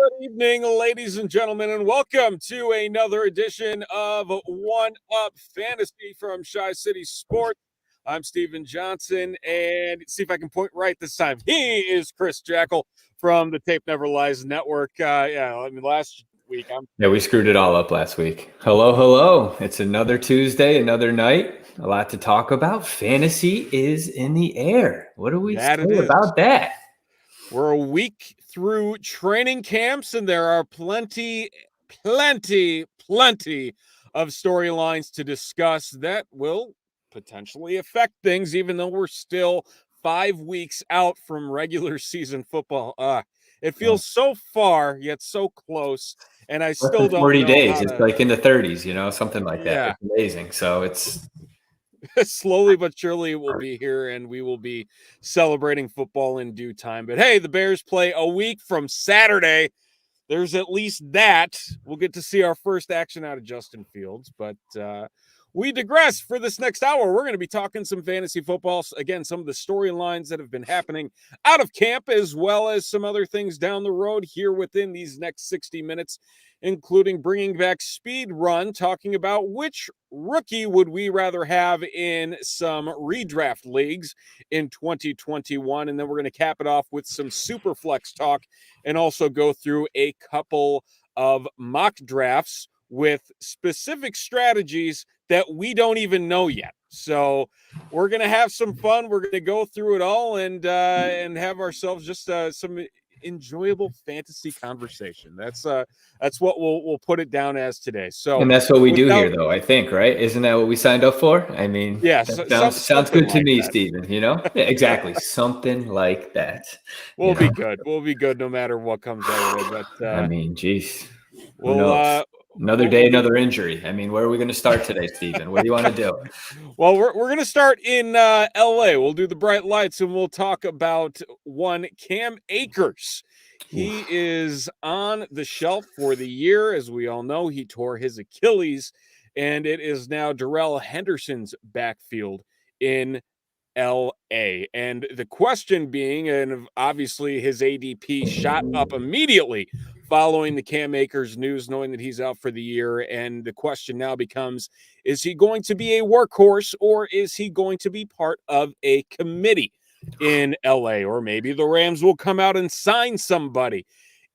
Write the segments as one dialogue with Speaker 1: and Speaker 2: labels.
Speaker 1: Good evening, ladies and gentlemen, and welcome to another edition of One Up Fantasy from Shy City Sports. I'm Steven Johnson, and see if I can point right this time. He is Chris Jackle from the Tape Never Lies Network. Last week
Speaker 2: we screwed it all up last week. Hello. It's another Tuesday, another night. A lot to talk about. Fantasy is in the air. What do we say about that?
Speaker 1: We're a week through training camps, and there are plenty of storylines to discuss that will potentially affect things, even though we're still 5 weeks out from regular season football. It feels so far, yet so close, and I still don't
Speaker 2: 40
Speaker 1: know
Speaker 2: days. It's like in the 30s, something like that.
Speaker 1: Yeah.
Speaker 2: It's amazing. So it's
Speaker 1: slowly but surely it will be here, and we will be celebrating football in due time. But hey, the Bears play a week from Saturday. There's at least that. We'll get to see our first action out of Justin Fields, but we digress. For this next hour, we're going to be talking some fantasy football. Again, some of the storylines that have been happening out of camp, as well as some other things down the road here within these next 60 minutes, including bringing back Speed Run, talking about which rookie would we rather have in some redraft leagues in 2021. And then we're going to cap it off with some Superflex talk and also go through a couple of mock drafts with specific strategies that we don't even know yet. So we're going to have some fun. We're going to go through it all and have ourselves just some enjoyable fantasy conversation. That's what we'll put it down as today. So,
Speaker 2: and that's what we do here, though, I think, right? Isn't that what we signed up for? I mean,
Speaker 1: yeah,
Speaker 2: sounds good to me, Steven, Yeah, exactly. Something like that.
Speaker 1: We'll be good. We'll be good no matter what comes our way. But
Speaker 2: I mean, geez.
Speaker 1: We'll
Speaker 2: another day, another injury. I mean, where are we going to start today, Steven? What do you want to do?
Speaker 1: Well, we're going to start in LA. We'll do the bright lights, and we'll talk about one Cam Akers. He is on the shelf for the year. As we all know, he tore his Achilles, and it is now Darrell Henderson's backfield in LA. And the question being, and obviously his ADP shot up immediately following the Cam Akers news, knowing that he's out for the year. And the question now becomes, is he going to be a workhorse, or is he going to be part of a committee in LA? Or maybe the Rams will come out and sign somebody.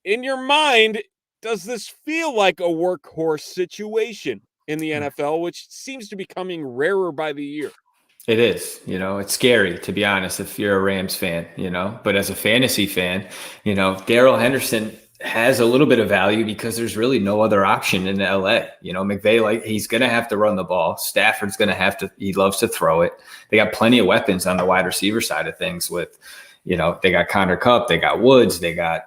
Speaker 1: In your mind, does this feel like a workhorse situation in the NFL, which seems to be becoming rarer by the year?
Speaker 2: It is, it's scary, to be honest, if you're a Rams fan, but as a fantasy fan, Darrell Henderson has a little bit of value because there's really no other option in LA. McVay, he's going to have to run the ball. Stafford's going to have to, he loves to throw it. They got plenty of weapons on the wide receiver side of things with, they got Connor Kupp, they got Woods, I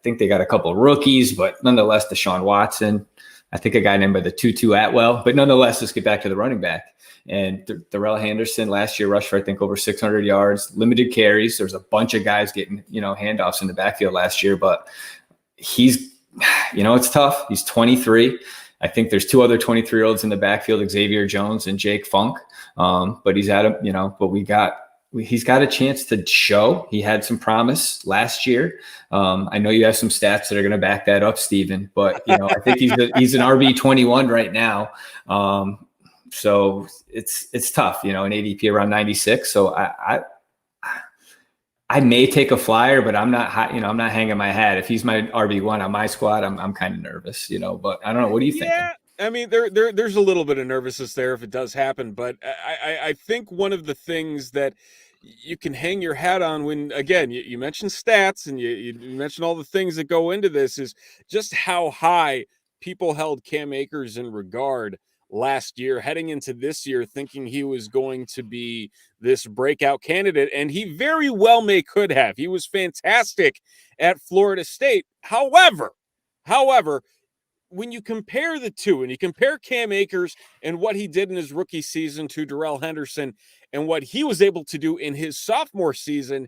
Speaker 2: think they got a couple of rookies, but nonetheless, Deshaun Watson, I think a guy named by the Tutu Atwell, but nonetheless, let's get back to the running back. And Darrell Henderson last year rushed for, I think, over 600 yards, limited carries. There's a bunch of guys getting, handoffs in the backfield last year, but he's, it's tough. He's 23. I think there's two other 23-year-olds in the backfield, Xavier Jones and Jake Funk. But he's at a, but he's got a chance to show. He had some promise last year. I know you have some stats that are going to back that up, Steven, but I think he's an RB21 right now. So it's tough, an ADP around 96. So I may take a flyer, but I'm not hanging my hat. If he's my RB1 on my squad, I'm kind of nervous, but I don't know. What do you think?
Speaker 1: Yeah. I mean, there's a little bit of nervousness there if it does happen, but I think one of the things that you can hang your hat on when, again, you mentioned stats and you mentioned all the things that go into this is just how high people held Cam Akers in regard last year, heading into this year, thinking he was going to be this breakout candidate, and he very well could have. He was fantastic at Florida State. However, when you compare the two, and you compare Cam Akers and what he did in his rookie season to Darrell Henderson and what he was able to do in his sophomore season,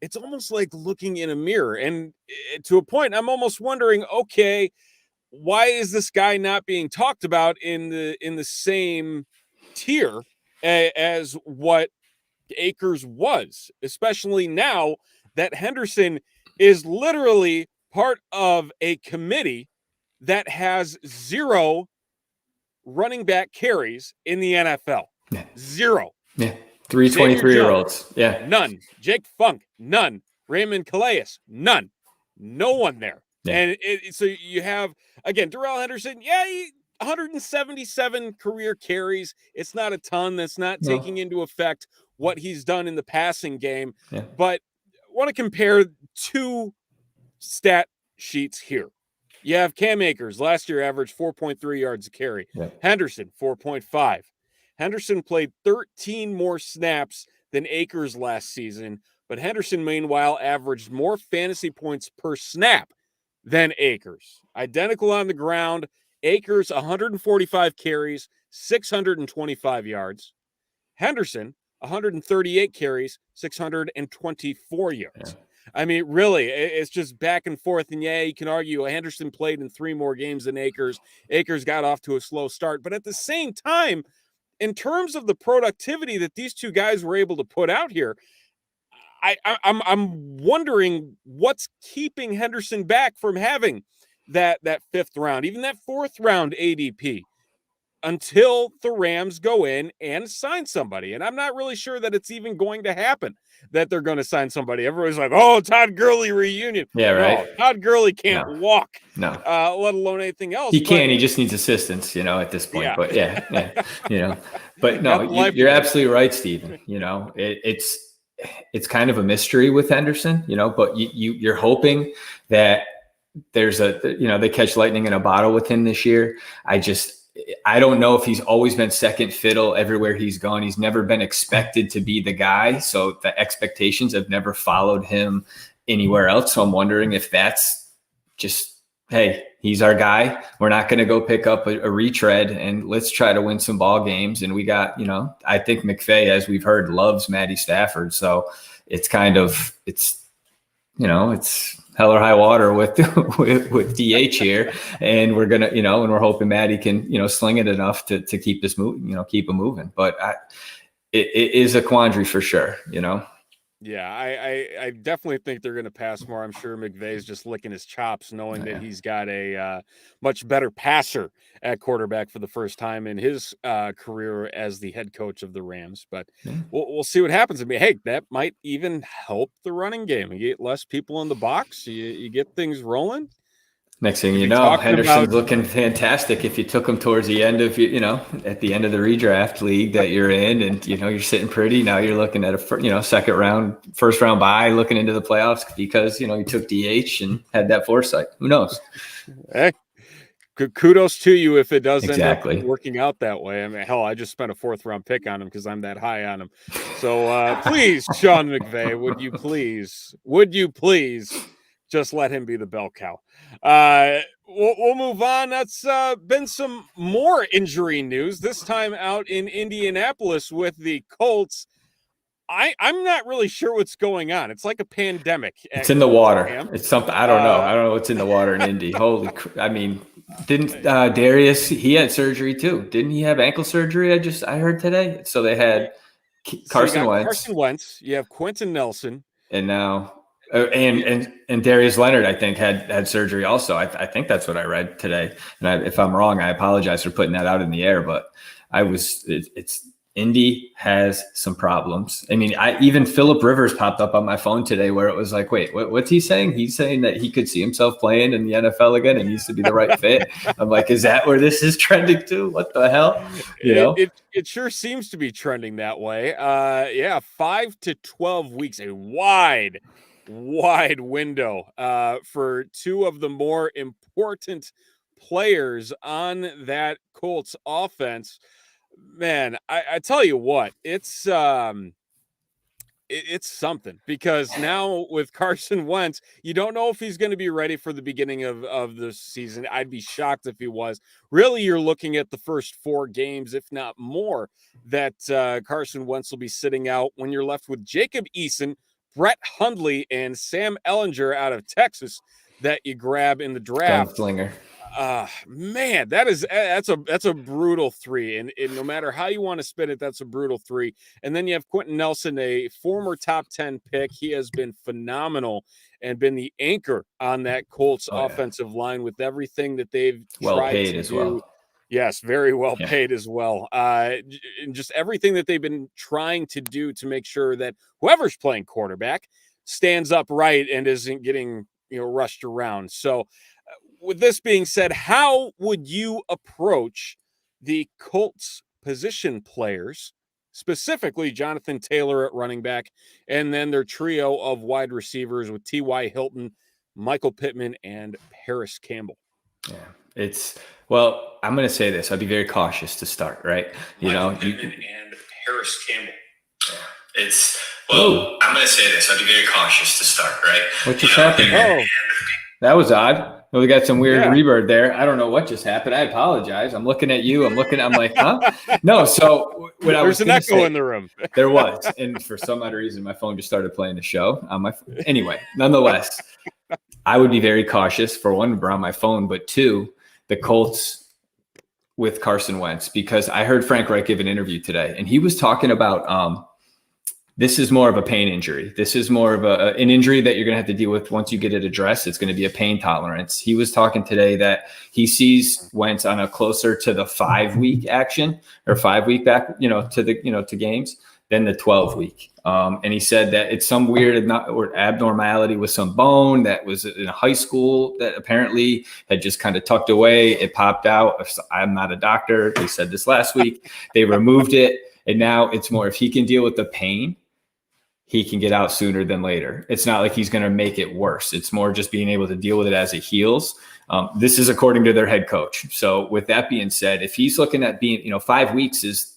Speaker 1: it's almost like looking in a mirror. And to a point, I'm almost wondering, okay, why is this guy not being talked about in the same tier as what Akers was, especially now that Henderson is literally part of a committee that has 0 running back carries in the NFL. 0.
Speaker 2: Yeah. 3
Speaker 1: Xavier
Speaker 2: 23-year-olds.
Speaker 1: Jones,
Speaker 2: Yeah.
Speaker 1: none. Jake Funk, none. Raymond Calais, none. No one there.
Speaker 2: Yeah.
Speaker 1: And so you have, again, Darrell Henderson, 177 career carries. It's not a ton. That's not taking into effect what he's done in the passing game.
Speaker 2: Yeah.
Speaker 1: But I want to compare 2 stat sheets here. You have Cam Akers, last year averaged 4.3 yards a carry.
Speaker 2: Yeah.
Speaker 1: Henderson, 4.5. Henderson played 13 more snaps than Akers last season, but Henderson, meanwhile, averaged more fantasy points per snap than Akers. Identical on the ground. Akers, 145 carries, 625 yards. Henderson, 138 carries, 624 yards.
Speaker 2: Yeah.
Speaker 1: I mean, really, it's just back and forth. And you can argue Henderson played in 3 more games than Akers. Akers got off to a slow start. But at the same time, in terms of the productivity that these 2 guys were able to put out here, I'm wondering what's keeping Henderson back from having that 5th round, even that 4th round ADP, until the Rams go in and sign somebody. And I'm not really sure that it's even going to happen, that they're going to sign somebody. Everybody's like, oh, Todd Gurley reunion.
Speaker 2: Yeah, right.
Speaker 1: No, Todd Gurley can't walk.
Speaker 2: No.
Speaker 1: Let alone anything else.
Speaker 2: He can. He just needs assistance, at this point.
Speaker 1: Yeah.
Speaker 2: But But no, you're absolutely right, Steven. It's kind of a mystery with Henderson, but you're hoping that there's they catch lightning in a bottle with him this year. I don't know if he's always been second fiddle everywhere he's gone. He's never been expected to be the guy. So the expectations have never followed him anywhere else. So I'm wondering if that's just, hey, he's our guy. We're not going to go pick up a retread and let's try to win some ball games. And we got, I think McVay, as we've heard, loves Matty Stafford. So it's kind of, it's hell or high water with DH here, and we're gonna, and we're hoping Matty can, sling it enough to keep this moving, keep him moving. But it is a quandary for sure,
Speaker 1: Yeah, I definitely think they're going to pass more. I'm sure McVay's just licking his chops, knowing that he's got a much better passer at quarterback for the first time in his career as the head coach of the Rams. But we'll see what happens. I mean, hey, that might even help the running game. You get less people in the box. You get things rolling.
Speaker 2: Next thing you know, Henderson's looking fantastic. If you took him towards the end of, at the end of the redraft league that you're in, and you're sitting pretty. Now you're looking at a second round, first round bye, looking into the playoffs because you took DH and had that foresight. Who knows?
Speaker 1: Hey, kudos to you if it does end up
Speaker 2: Exactly.
Speaker 1: working out that way. I mean, hell, I just spent a 4th round pick on him because I'm that high on him. So please, Sean McVay, would you please just let him be the bell cow? We'll move on. That's been some more injury news, this time out in Indianapolis with the Colts. I'm not really sure what's going on. It's like a pandemic.
Speaker 2: It's in the water. It's something. I don't know. I don't know what's in the water in Indy. Didn't Darius, he had surgery too. Didn't he have ankle surgery? I heard today. So they had Carson Wentz.
Speaker 1: You have Quentin Nelson.
Speaker 2: And now and Darius Leonard, I think, had surgery also. I think that's what I read today. And if I'm wrong, I apologize for putting that out in the air. But it's Indy has some problems. I mean, even Phillip Rivers popped up on my phone today where it was like, wait, what's he saying? He's saying that he could see himself playing in the NFL again and needs to be the right fit. I'm like, is that where this is trending to? What the hell?
Speaker 1: It sure seems to be trending that way. 5 to 12 weeks, a wide window for 2 of the more important players on that Colts offense. Man, I tell you what, it's something, because now with Carson Wentz, you don't know if he's going to be ready for the beginning of the season. I'd be shocked if he was. Really, you're looking at the first 4 games, if not more, that Carson Wentz will be sitting out, when you're left with Jacob Eason, Brett Hundley, and Sam Ellinger out of Texas that you grab in the draft.
Speaker 2: Gunslinger.
Speaker 1: Man, that's a brutal 3, and no matter how you want to spin it, that's a brutal 3. And then you have Quentin Nelson, a former top 10 pick. He has been phenomenal and been the anchor on that Colts offensive line with everything that they've tried to do.
Speaker 2: Well.
Speaker 1: Yes, very well paid as well. And just everything that they've been trying to do to make sure that whoever's playing quarterback stands upright and isn't getting rushed around. So with this being said, how would you approach the Colts position players, specifically Jonathan Taylor at running back, and then their trio of wide receivers with T.Y. Hilton, Michael Pittman, and Paris Campbell?
Speaker 2: Yeah, well, I'm going to say this. I'd be very cautious to start, right?
Speaker 1: Michael Pittman and Paris Campbell.
Speaker 2: I'm going to say this. I'd be very cautious to start, right? What just happened? Oh, that was odd. We got some weird reverb there. I don't know what just happened. I apologize. I'm looking at you. I'm like, huh? No. So what I was
Speaker 1: there's an echo in the room.
Speaker 2: There was, and for some odd reason, my phone just started playing the show on my. Anyway, nonetheless, I would be very cautious for one around my phone, but two, the Colts with Carson Wentz, because I heard Frank Reich give an interview today, and he was talking about this is more of a pain injury. This is more of an injury that you're going to have to deal with once you get it addressed. It's going to be a pain tolerance. He was talking today that he sees Wentz on a closer to the 5-week action or 5-week back, to games than the 12-week. And he said that it's some weird or abnormality with some bone that was in high school that apparently had just kind of tucked away. It popped out. I'm not a doctor. They said this last week. They removed it. And now it's more if he can deal with the pain, he can get out sooner than later. It's not like he's going to make it worse. It's more just being able to deal with it as it heals. This is according to their head coach. So with that being said, if he's looking at being, 5 weeks is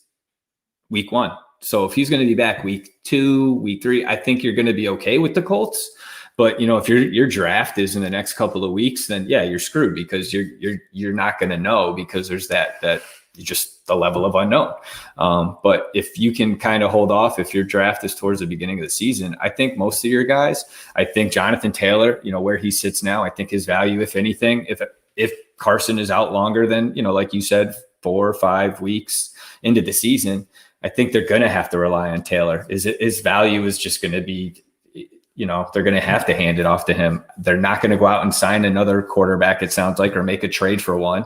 Speaker 2: week 1. So if he's going to be back week 2, week 3, I think you're going to be okay with the Colts. But if your draft is in the next couple of weeks, then yeah, you're screwed because you're not going to know because there's that just the level of unknown. But if you can kind of hold off, if your draft is towards the beginning of the season, I think most of your guys, I think Jonathan Taylor, where he sits now, I think his value, if anything, if Carson is out longer than, like you said, 4 or 5 weeks into the season, I think they're going to have to rely on Taylor. His value is just going to be, they're going to have to hand it off to him. They're not going to go out and sign another quarterback, it sounds like, or make a trade for one.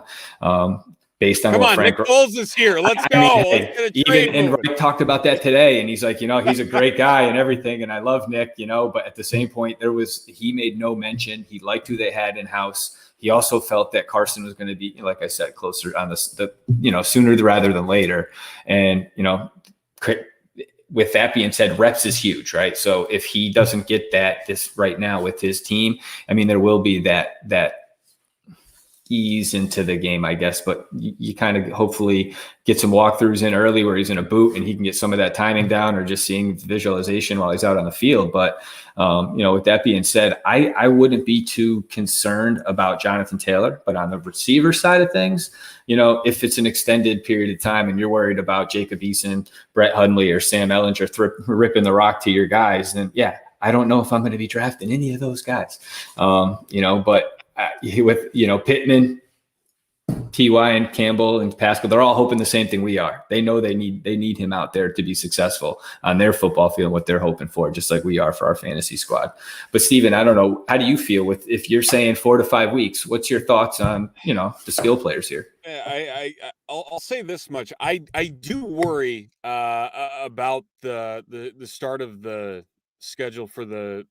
Speaker 2: Based on
Speaker 1: Come
Speaker 2: what
Speaker 1: on,
Speaker 2: Frank
Speaker 1: Nick Foles is here. Let's go. Let's get a trade
Speaker 2: and Rick talked about that today, and he's like, he's a great guy and everything, and I love Nick, but at the same point, he made no mention. He liked who they had in house. He also felt that Carson was going to be, like I said, closer on the sooner rather than later, and with that being said, reps is huge, right? So if he doesn't get this right now with his team, I mean, there will be that ease into the game, I guess, but you kind of hopefully get some walkthroughs in early where he's in a boot and he can get some of that timing down or just seeing visualization while he's out on the field. But, with that being said, I wouldn't be too concerned about Jonathan Taylor, but on the receiver side of things, if it's an extended period of time and you're worried about Jacob Eason, Brett Hundley, or Sam Ehlinger ripping the rock to your guys, then yeah, I don't know if I'm going to be drafting any of those guys, but with Pittman, T.Y. and Campbell and Pascal, they're all hoping the same thing we are. They know they need him out there to be successful on their football field, what they're hoping for, just like we are for our fantasy squad. But Steven, I don't know, how do you feel if you're saying 4 to 5 weeks? What's your thoughts on the skill players here?
Speaker 1: I'll say this much: I do worry about the start of the schedule for the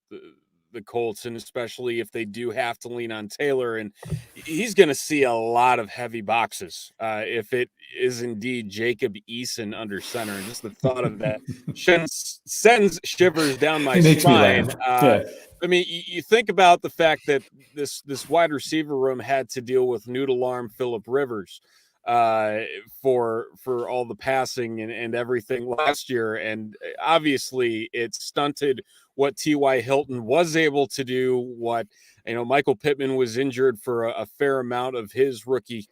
Speaker 1: Colts, and especially if they do have to lean on Taylor, and he's going to see a lot of heavy boxes if it is indeed Jacob Eason under center. And just the thought of that sends shivers down my spine. I mean, you think about the fact that this wide receiver room had to deal with noodle arm Phillip Rivers for all the passing and everything last year, and obviously it stunted what T.Y. Hilton was able to do, what Michael Pittman was injured for a fair amount of his rookie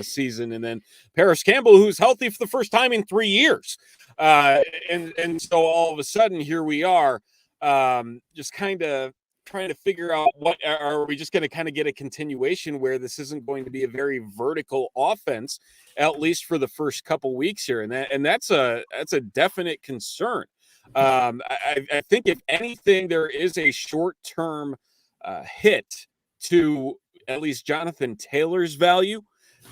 Speaker 1: season, and then Paris Campbell, who's healthy for the first time in 3 years, and so all of a sudden here we are, just kind of trying to figure out what are we just going to kind of get a continuation where this isn't going to be a very vertical offense, at least for the first couple weeks here, and that's a definite concern. I think if anything, there is a short-term hit to at least Jonathan Taylor's value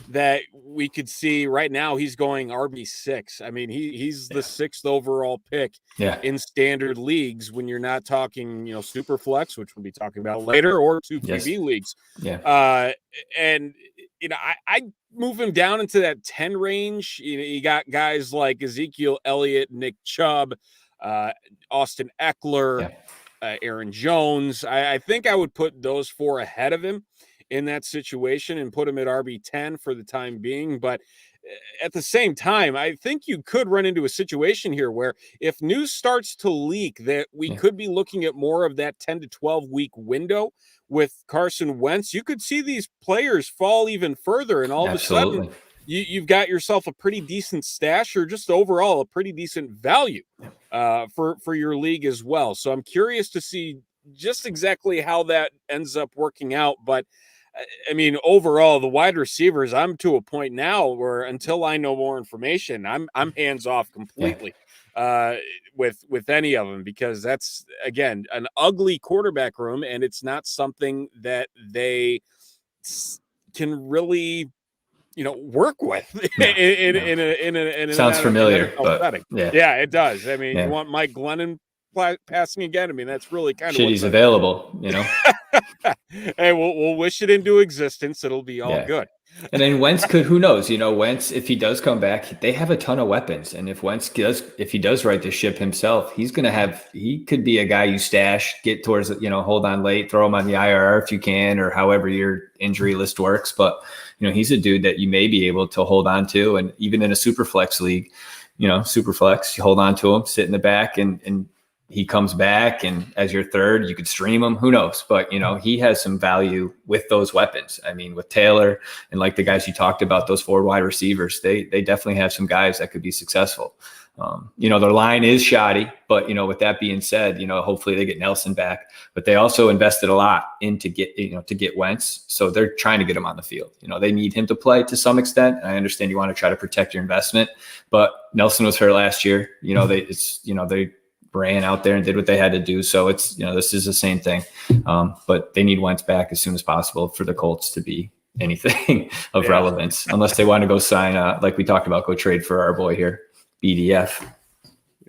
Speaker 1: that we could see right now. He's going RB6. I mean, he's the 6th overall pick in standard leagues when you're not talking, Superflex, which we'll be talking about later, or 2QB leagues. And, I move him down into that 10 range. You got guys like Ezekiel Elliott, Nick Chubb, Austin Eckler, Aaron Jones. I think I would put those 4 ahead of him in that situation and put him at RB10 for the time being. But at the same time, I think you could run into a situation here where if news starts to leak that we could be looking at more of that 10 to 12 week window with Carson Wentz, you could see these players fall even further. And all of a sudden, you've got yourself a pretty decent stash, or just overall a pretty decent value for your league as well. So I'm curious to see just exactly how that ends up working out. But I mean, overall, the wide receivers, I'm to a point now where until I know more information, I'm hands off completely with any of them, because that's, again, an ugly quarterback room, and it's not something that they can really, work with in an
Speaker 2: sounds familiar, but
Speaker 1: setting. Yeah, it does. I mean, you want Mike Glennon passing again? I mean, that's really kind of
Speaker 2: shit. He's available,
Speaker 1: Hey, we'll wish it into existence. It'll be all good.
Speaker 2: And then Wentz could, who knows? Wentz, if he does come back, they have a ton of weapons. And if he does right the ship himself, he could be a guy you stash, get towards, hold on late, throw him on the IRR if you can, or however your injury list works. But, he's a dude that you may be able to hold on to. And even in a Superflex league, Superflex, you hold on to him, sit in the back, and he comes back, and as your third, you could stream him. Who knows? But, he has some value with those weapons. I mean, with Taylor and like the guys you talked about, those 4 wide receivers, they definitely have some guys that could be successful. Their line is shoddy, but, with that being said, hopefully they get Nelson back, but they also invested a lot to get Wentz. So they're trying to get him on the field. They need him to play to some extent. And I understand you want to try to protect your investment, but Nelson was hurt last year. They ran out there and did what they had to do. So it's, this is the same thing. But they need Wentz back as soon as possible for the Colts to be anything of relevance, unless they want to go sign, like we talked about, go trade for our boy here, BDF.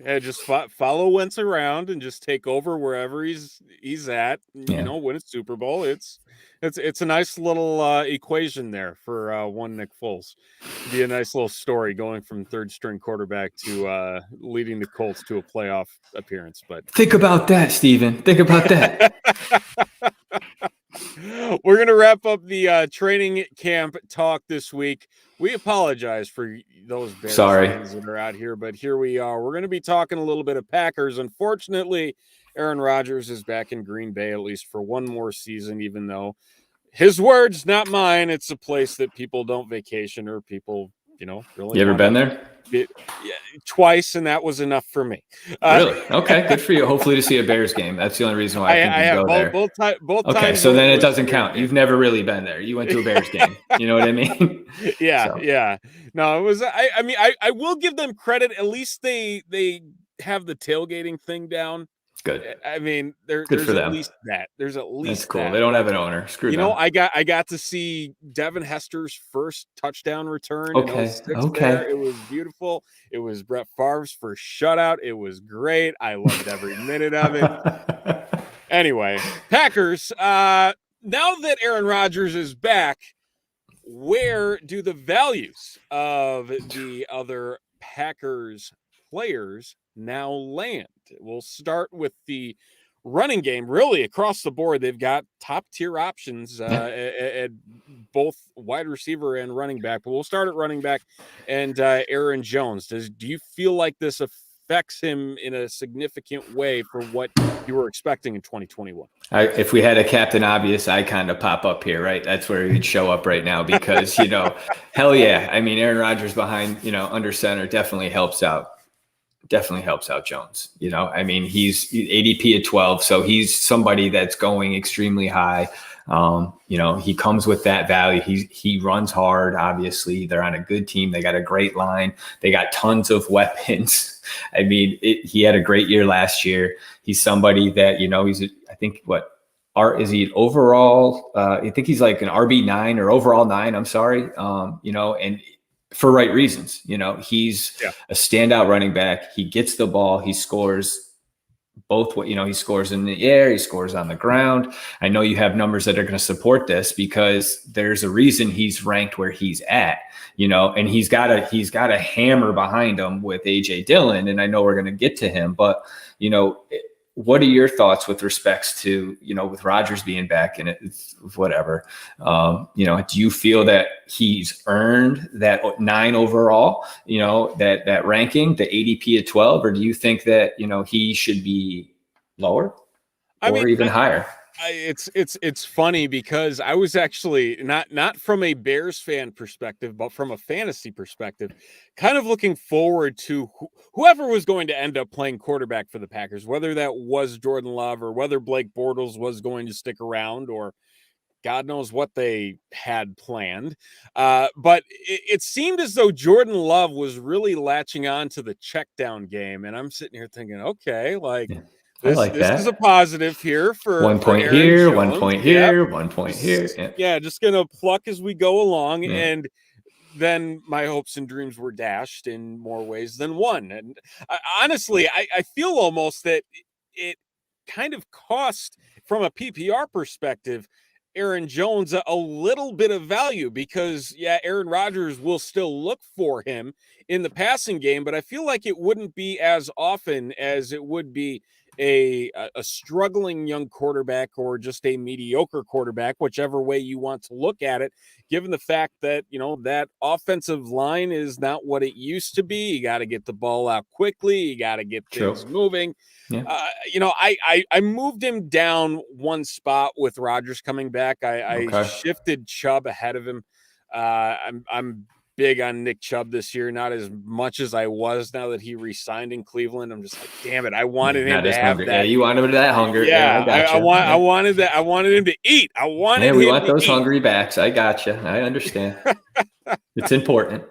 Speaker 1: Yeah, just follow Wentz around and just take over wherever he's at. Win a Super Bowl. It's a nice little equation there for one Nick Foles. It'd be a nice little story going from third string quarterback to leading the Colts to a playoff appearance. But
Speaker 2: think about that, Steven. Think about that.
Speaker 1: We're going to wrap up the training camp talk this week. We apologize for those Bears fans that are out here, but here we are. We're going to be talking a little bit of Packers. Unfortunately, Aaron Rodgers is back in Green Bay, at least for one more season, even though his words, not mine. It's a place that people don't vacation, or people, really.
Speaker 2: You ever been there?
Speaker 1: Twice, and that was enough for me.
Speaker 2: Really? Okay, good for you. Hopefully to see a Bears game. That's the only reason why I think you go there.
Speaker 1: Both
Speaker 2: okay,
Speaker 1: times
Speaker 2: so then it doesn't count. You've never really been there. You went to a Bears game. You know what I mean?
Speaker 1: Yeah. No, it was. I will give them credit. At least they have the tailgating thing down.
Speaker 2: Good.
Speaker 1: I mean, there's at least that. There's at least
Speaker 2: that's cool.
Speaker 1: That.
Speaker 2: They don't have an owner. Screw them.
Speaker 1: I got to see Devin Hester's first touchdown return.
Speaker 2: Okay.
Speaker 1: There. It was beautiful. It was Brett Favre's first shutout. It was great. I loved every minute of it. Anyway, Packers. Now that Aaron Rodgers is back, where do the values of the other Packers players now land? We'll start with the running game. Really, across the board, they've got top tier options at both wide receiver and running back. But we'll start at running back and Aaron Jones. Do you feel like this affects him in a significant way for what you were expecting in 2021?
Speaker 2: If we had a Captain Obvious icon to pop up here, right? That's where he'd show up right now, because, hell yeah. I mean, Aaron Rodgers behind, under center definitely helps out. definitely helps out Jones. You know, I mean, he's ADP at 12, so he's somebody that's going extremely high. You know, he comes with that value. He runs hard. Obviously, they're on a good team. They got a great line. They got tons of weapons. I mean, he had a great year last year. He's somebody that, you know, I think is he overall? I think he's like an RB9 or overall 9. I'm sorry. You know, and for right reasons. You know, he's a standout running back. He gets the ball. He scores both. You know, he scores in the air. He scores on the ground. I know you have numbers that are going to support this because there's a reason he's ranked where he's at. You know, and he's got a hammer behind him with AJ Dillon, and I know we're going to get to him, but you know. What are your thoughts with respects to, you know, with Rodgers being back in it, whatever, you know, do you feel that he's earned that 9 overall, you know, that ranking, the ADP at 12, or do you think that, you know, he should be lower or even higher?
Speaker 1: It's funny because I was actually not from a Bears fan perspective, but from a fantasy perspective, kind of looking forward to whoever was going to end up playing quarterback for the Packers, whether that was Jordan Love or whether Blake Bortles was going to stick around or God knows what they had planned. But it seemed as though Jordan Love was really latching on to the check down game. And I'm sitting here thinking, okay, like,
Speaker 2: I like
Speaker 1: this
Speaker 2: that.
Speaker 1: is a positive here for
Speaker 2: 1 point
Speaker 1: Aaron
Speaker 2: here,
Speaker 1: Jones.
Speaker 2: 1 point here, 1 point here.
Speaker 1: Yeah, just gonna pluck as we go along, and then my hopes and dreams were dashed in more ways than one. And honestly, I feel almost that it kind of cost, from a PPR perspective, Aaron Jones a little bit of value because, yeah, Aaron Rodgers will still look for him in the passing game, but I feel like it wouldn't be as often as it would be a struggling young quarterback or just a mediocre quarterback, whichever way you want to look at it, given the fact that, you know, that offensive line is not what it used to be. You got to get the ball out quickly. You got to get things moving. You know, I moved him down one spot with Rodgers coming back. I shifted Chubb ahead of him. I'm big on Nick Chubb this year, not as much as I was now that he re-signed in Cleveland. I'm just like, damn it, I wanted him to have that.
Speaker 2: Yeah, you wanted him to that hunger.
Speaker 1: Yeah, I wanted that. I wanted him to eat.
Speaker 2: We want those hungry backs. I got you. I understand. It's important.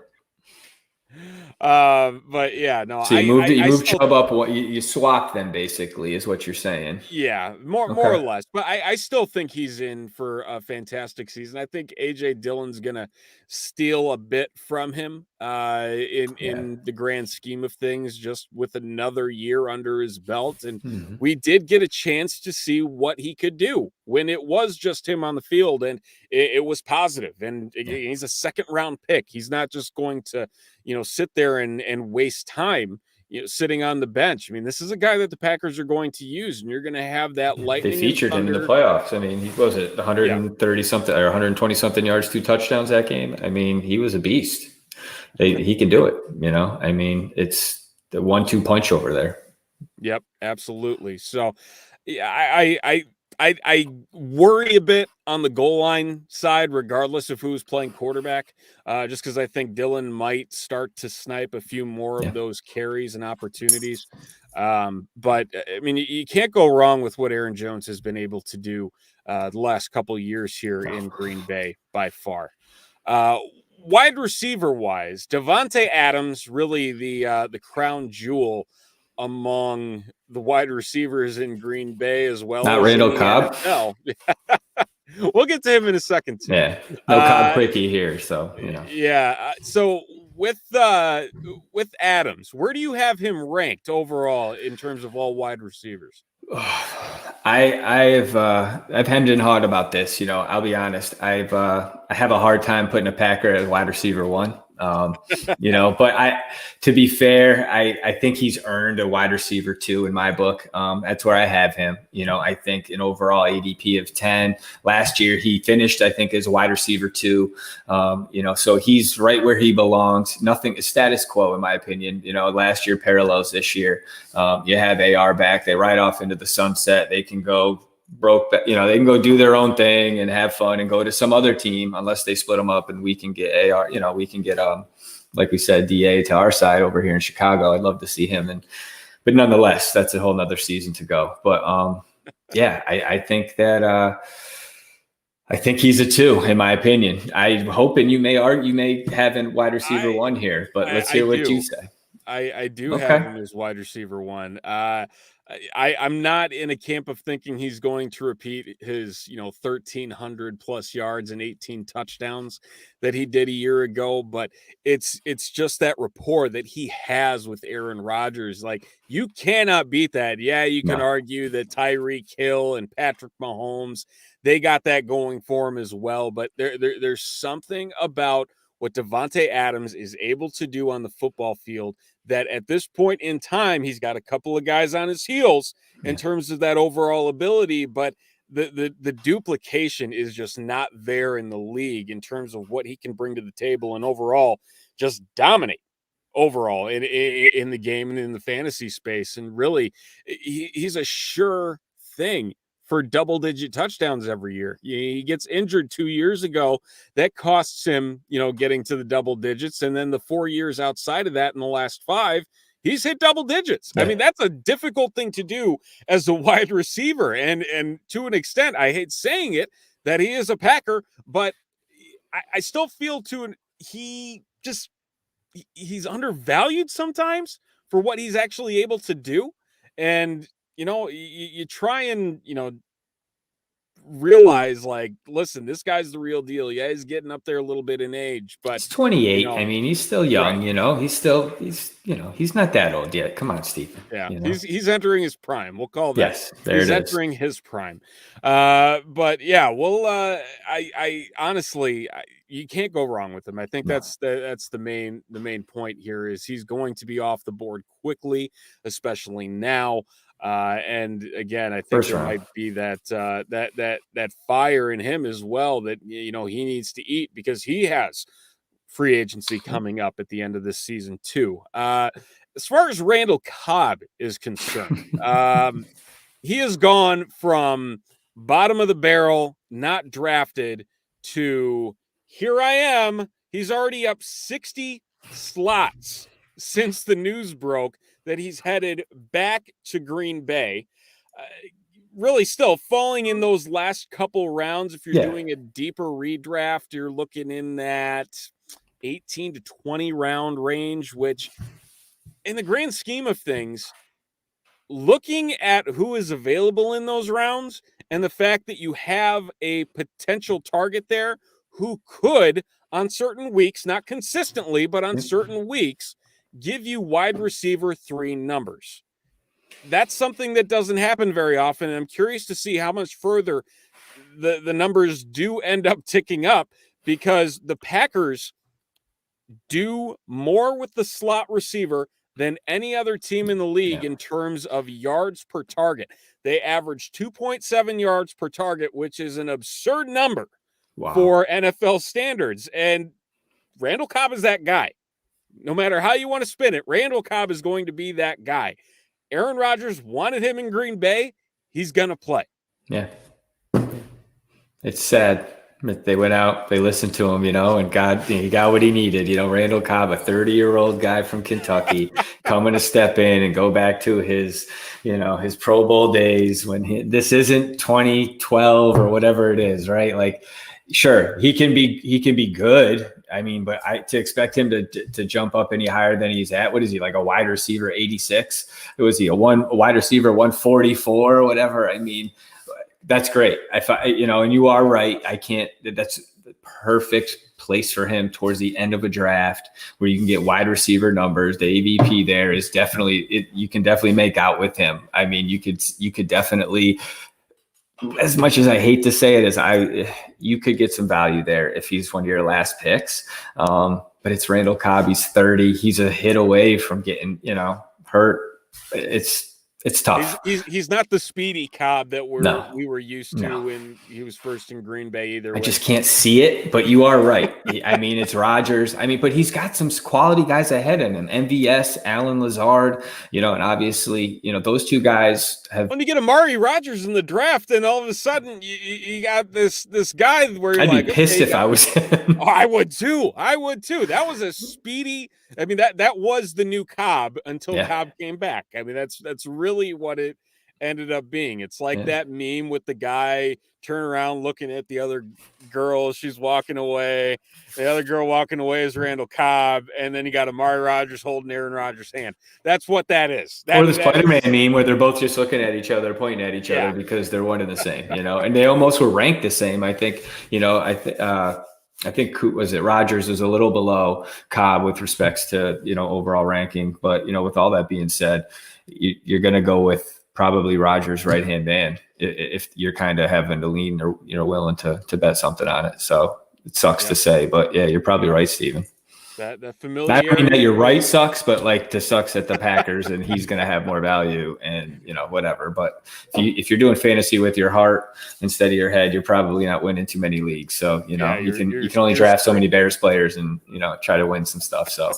Speaker 1: But yeah, no.
Speaker 2: So you moved Chubb up. You swapped them basically, is what you're saying.
Speaker 1: Yeah, more or less. But I still think he's in for a fantastic season. I think AJ Dillon's gonna steal a bit from him in the grand scheme of things, just with another year under his belt. And we did get a chance to see what he could do when it was just him on the field, and it was positive. And he's a second round pick. He's not just going to, you know, sit there and waste time, you know, sitting on the bench. I mean, this is a guy that the Packers are going to use, and you're going to have that lightning.
Speaker 2: They featured him in the playoffs. I mean, he was it 130 something or 120 something yards, 2 touchdowns that game. I mean, he was a beast. He can do it. You know, I mean, it's the 1-2 punch over there.
Speaker 1: Yep, absolutely. So, yeah, I worry a bit on the goal line side, regardless of who's playing quarterback, just because I think Dillon might start to snipe a few more of those carries and opportunities. But I mean, you can't go wrong with what Aaron Jones has been able to do the last couple of years here in Green Bay by far. Wide receiver wise, Devontae Adams, really the crown jewel among the wide receivers in Green Bay, as well.
Speaker 2: Not Randall Cobb.
Speaker 1: No, we'll get to him in a second too.
Speaker 2: Yeah, no Cobb quickie here, so you know.
Speaker 1: Yeah. So with Adams, where do you have him ranked overall in terms of all wide receivers?
Speaker 2: I've hemmed and hawed about this. You know, I'll be honest. I have a hard time putting a Packer as wide receiver 1. You know, but to be fair, I think he's earned a wide receiver 2 in my book. That's where I have him. You know, I think an overall ADP of 10 last year, he finished, I think, as a wide receiver 2. You know, so he's right where he belongs. Nothing is status quo, in my opinion. You know, last year parallels this year. You have AR back. They ride off into the sunset. They can go they can go do their own thing and have fun and go to some other team unless they split them up and we can get AR, you know, we can get like we said, DA to our side over here in Chicago. I'd love to see him. But nonetheless, that's a whole nother season to go. But yeah, I think that I think he's a 2, in my opinion. I'm hoping you may have a wide receiver 1 here, but let's hear what you say.
Speaker 1: I do
Speaker 2: Okay.
Speaker 1: have him as wide receiver 1. I'm not in a camp of thinking he's going to repeat his 1,300 plus yards and 18 touchdowns that he did a year ago, but it's just that rapport that he has with Aaron Rodgers. Like, you cannot beat that. Yeah, you can argue that Tyreek Hill and Patrick Mahomes, they got that going for him as well, but there's something about what Devontae Adams is able to do on the football field that at this point in time, he's got a couple of guys on his heels in terms of that overall ability, but the duplication is just not there in the league in terms of what he can bring to the table and overall just dominate overall in the game and in the fantasy space. And really, he's a sure thing for double-digit touchdowns every year. He gets injured 2 years ago. That costs him, getting to the double digits. And then the 4 years outside of that in the last 5, he's hit double digits. Yeah. I mean, that's a difficult thing to do as a wide receiver. And to an extent, I hate saying it, that he is a Packer, but I still feel he's undervalued sometimes for what he's actually able to do. And you try and, realize, like, listen, this guy's the real deal. Yeah, he's getting up there a little bit in age, but
Speaker 2: he's 28. I mean, he's still young,
Speaker 1: right.
Speaker 2: He's not that old yet. Come on, Steve.
Speaker 1: Yeah, he's entering his prime. We'll call that.
Speaker 2: Yes,
Speaker 1: he's entering his prime. But yeah, well, I honestly, you can't go wrong with him. I think that's the main point here is he's going to be off the board quickly, especially now. And again, I think there might be that fire in him as well that he needs to eat because he has free agency coming up at the end of this season too. As far as Randall Cobb is concerned, he has gone from bottom of the barrel, not drafted, to here I am. He's already up 60 slots since the news broke that he's headed back to Green Bay. Really still falling in those last couple rounds. If you're doing a deeper redraft, you're looking in that 18 to 20 round range, which in the grand scheme of things, looking at who is available in those rounds and the fact that you have a potential target there who could, on certain weeks, not consistently, but on certain weeks, give you wide receiver 3 numbers. That's something that doesn't happen very often. And I'm curious to see how much further the numbers do end up ticking up because the Packers do more with the slot receiver than any other team in the league in terms of yards per target. They average 2.7 yards per target, which is an absurd number for NFL standards. And Randall Cobb is that guy. No matter how you want to spin it, Randall Cobb is going to be that guy. Aaron Rodgers wanted him in Green Bay. He's going to play.
Speaker 2: Yeah. It's sad. They went out, they listened to him, and he got what he needed. Randall Cobb, a 30-year-old guy from Kentucky, coming to step in and go back to his Pro Bowl days when this isn't 2012 or whatever it is, right? Like, sure, he can be good. I mean, but to expect him to jump up any higher than he's at, what is he, like a wide receiver 86? Was he a wide receiver 144 or whatever? I mean, that's great. And you are right. That's the perfect place for him towards the end of a draft where you can get wide receiver numbers. The AVP there is definitely, you can definitely make out with him. I mean, you could definitely, as much as I hate to say it, you could get some value there if he's one of your last picks. But it's Randall Cobb. He's 30. He's a hit away from getting, hurt. it's tough.
Speaker 1: He's not the speedy Cobb that we were used to
Speaker 2: No.
Speaker 1: when he was first in Green Bay either.
Speaker 2: I just can't see it, but you are right. I mean, it's Rodgers. I mean, but he's got some quality guys ahead of him. MVS, Allen Lazard, and obviously, those two guys have.
Speaker 1: When you get Amari Rodgers in the draft, and all of a sudden you got this guy where you're
Speaker 2: I'd be pissed if I was him.
Speaker 1: Oh, I would too. That was a speedy. I mean, that was the new Cobb until Cobb came back. I mean, that's really what it ended up being. It's like that meme with the guy turning around looking at the other girl. She's walking away. The other girl walking away is Randall Cobb. And then you got Amari Rodgers holding Aaron Rodgers' hand. That's what that is.
Speaker 2: Or the Spider-Man meme where they're both just looking at each other, pointing at each other because they're one and the same, and they almost were ranked the same. I think, I think Rodgers was a little below Cobb with respects to, overall ranking. But, with all that being said, you're going to go with probably Rodgers' right-hand man if you're kind of having to lean or, willing to bet something on it. So it sucks to say, but yeah, you're probably right, Steven.
Speaker 1: That familiarity.
Speaker 2: I mean that you're right sucks, but like the sucks at the Packers and he's going to have more value and, whatever. But if you're doing fantasy with your heart instead of your head, you're probably not winning too many leagues. So, you can only draft so many Bears players and, try to win some stuff. So,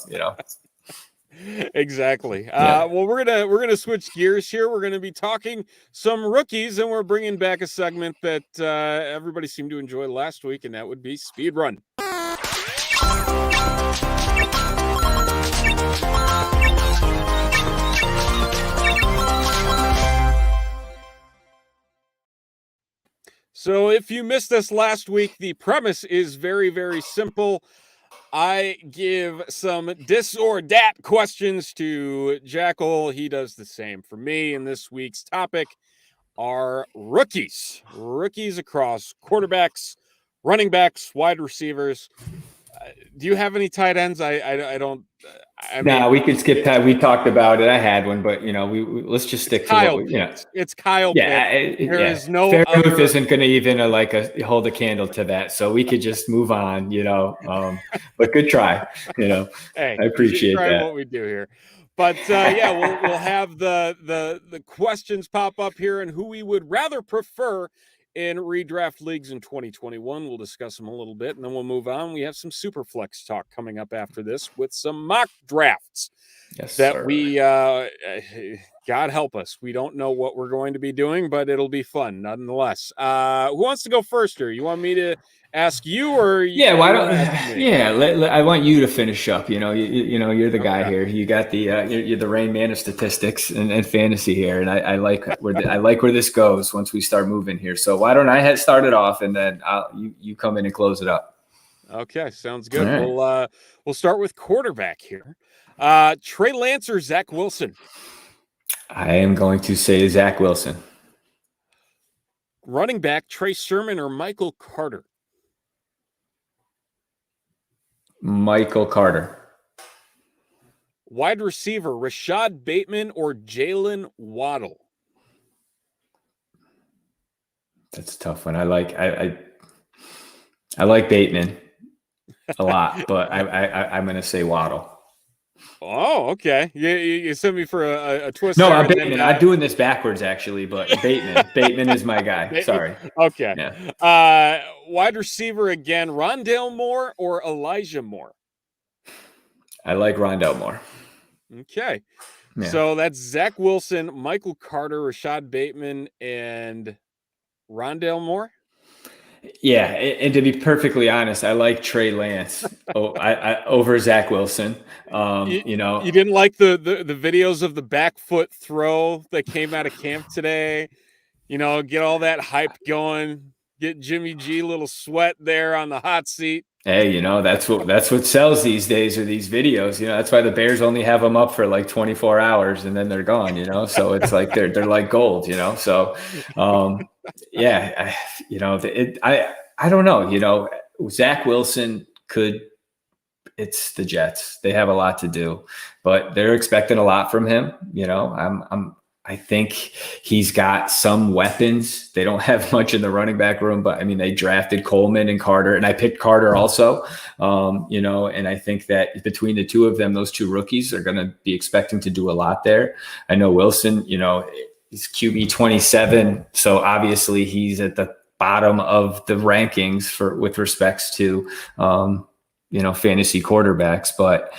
Speaker 1: Exactly. Well, we're gonna switch gears here. We're gonna be talking some rookies, and we're bringing back a segment that everybody seemed to enjoy last week, and that would be Speed Run. So if you missed us last week, the premise is very, very simple. I give some this or that questions to Jackle. He does the same for me. And this week's topic are rookies. Rookies across quarterbacks, running backs, wide receivers. Do you have any tight ends? I don't.
Speaker 2: No, we could skip that. We talked about it. I had one, but we let's just stick to
Speaker 1: Kyle.
Speaker 2: What
Speaker 1: it's Kyle. There is no.
Speaker 2: Fairmouth isn't going to even hold a candle to that, so we could just move on. But good try.
Speaker 1: Hey,
Speaker 2: I appreciate that.
Speaker 1: What we do here, but we'll have the questions pop up here and who we would rather prefer in redraft leagues in 2021. We'll discuss them a little bit, and then we'll move on. We have some Superflex talk coming up after this with some mock drafts we, God help us, we don't know what we're going to be doing, but it'll be fun nonetheless. Who wants to go first here? You want me to ask you, or
Speaker 2: why don't? I want you to finish up. You're the guy here. You got the you're the Rain Man of statistics and fantasy here, and I like where this goes once we start moving here. So why don't I start it off, and then you come in and close it up.
Speaker 1: Okay, sounds good.
Speaker 2: Right.
Speaker 1: We'll start with quarterback here. Trey Lance or Zach Wilson?
Speaker 2: I am going to say Zach Wilson.
Speaker 1: Running back, Trey Sermon or Michael Carter?
Speaker 2: Michael Carter.
Speaker 1: Wide receiver, Rashad Bateman or Jalen Waddle?
Speaker 2: That's a tough one. I like Bateman a lot, but I'm going to say Waddle.
Speaker 1: Oh, okay. You sent me for a twist.
Speaker 2: No, Bateman. I'm doing this backwards, actually, but Bateman. Bateman is my guy.
Speaker 1: Bateman?
Speaker 2: Sorry.
Speaker 1: Okay. Yeah. Wide receiver again, Rondale Moore or Elijah Moore?
Speaker 2: I like Rondale Moore.
Speaker 1: Okay. Yeah. So that's Zach Wilson, Michael Carter, Rashad Bateman, and Rondale Moore?
Speaker 2: Yeah, and to be perfectly honest, I like Trey Lance over Zach Wilson. You
Speaker 1: didn't like the videos of the back foot throw that came out of camp today. Get all that hype going. Get Jimmy G a little sweat there on the hot seat.
Speaker 2: Hey, that's what sells these days are these videos. That's why the Bears only have them up for like 24 hours and then they're gone. So it's like they're like gold. So yeah, I don't know. Zach Wilson it's the Jets. They have a lot to do, but they're expecting a lot from him. I think he's got some weapons. They don't have much in the running back room, but I mean, they drafted Coleman and Carter, and I picked Carter also. And I think that between the two of them, those two rookies are going to be expecting to do a lot there. I know Wilson, he's QB 27, so obviously he's at the bottom of the rankings with respects to fantasy quarterbacks, but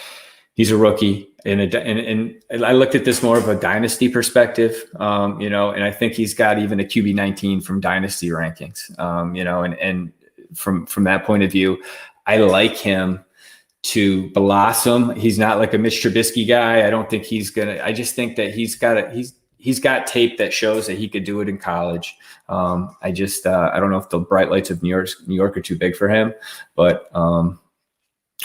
Speaker 2: he's a rookie. And I looked at this more of a dynasty perspective, and I think he's got even a QB 19 from dynasty rankings, and from that point of view, I like him to blossom. He's not like a Mitch Trubisky guy. I don't think I just think that he's got tape that shows that he could do it in college. I don't know if the bright lights of New York are too big for him, but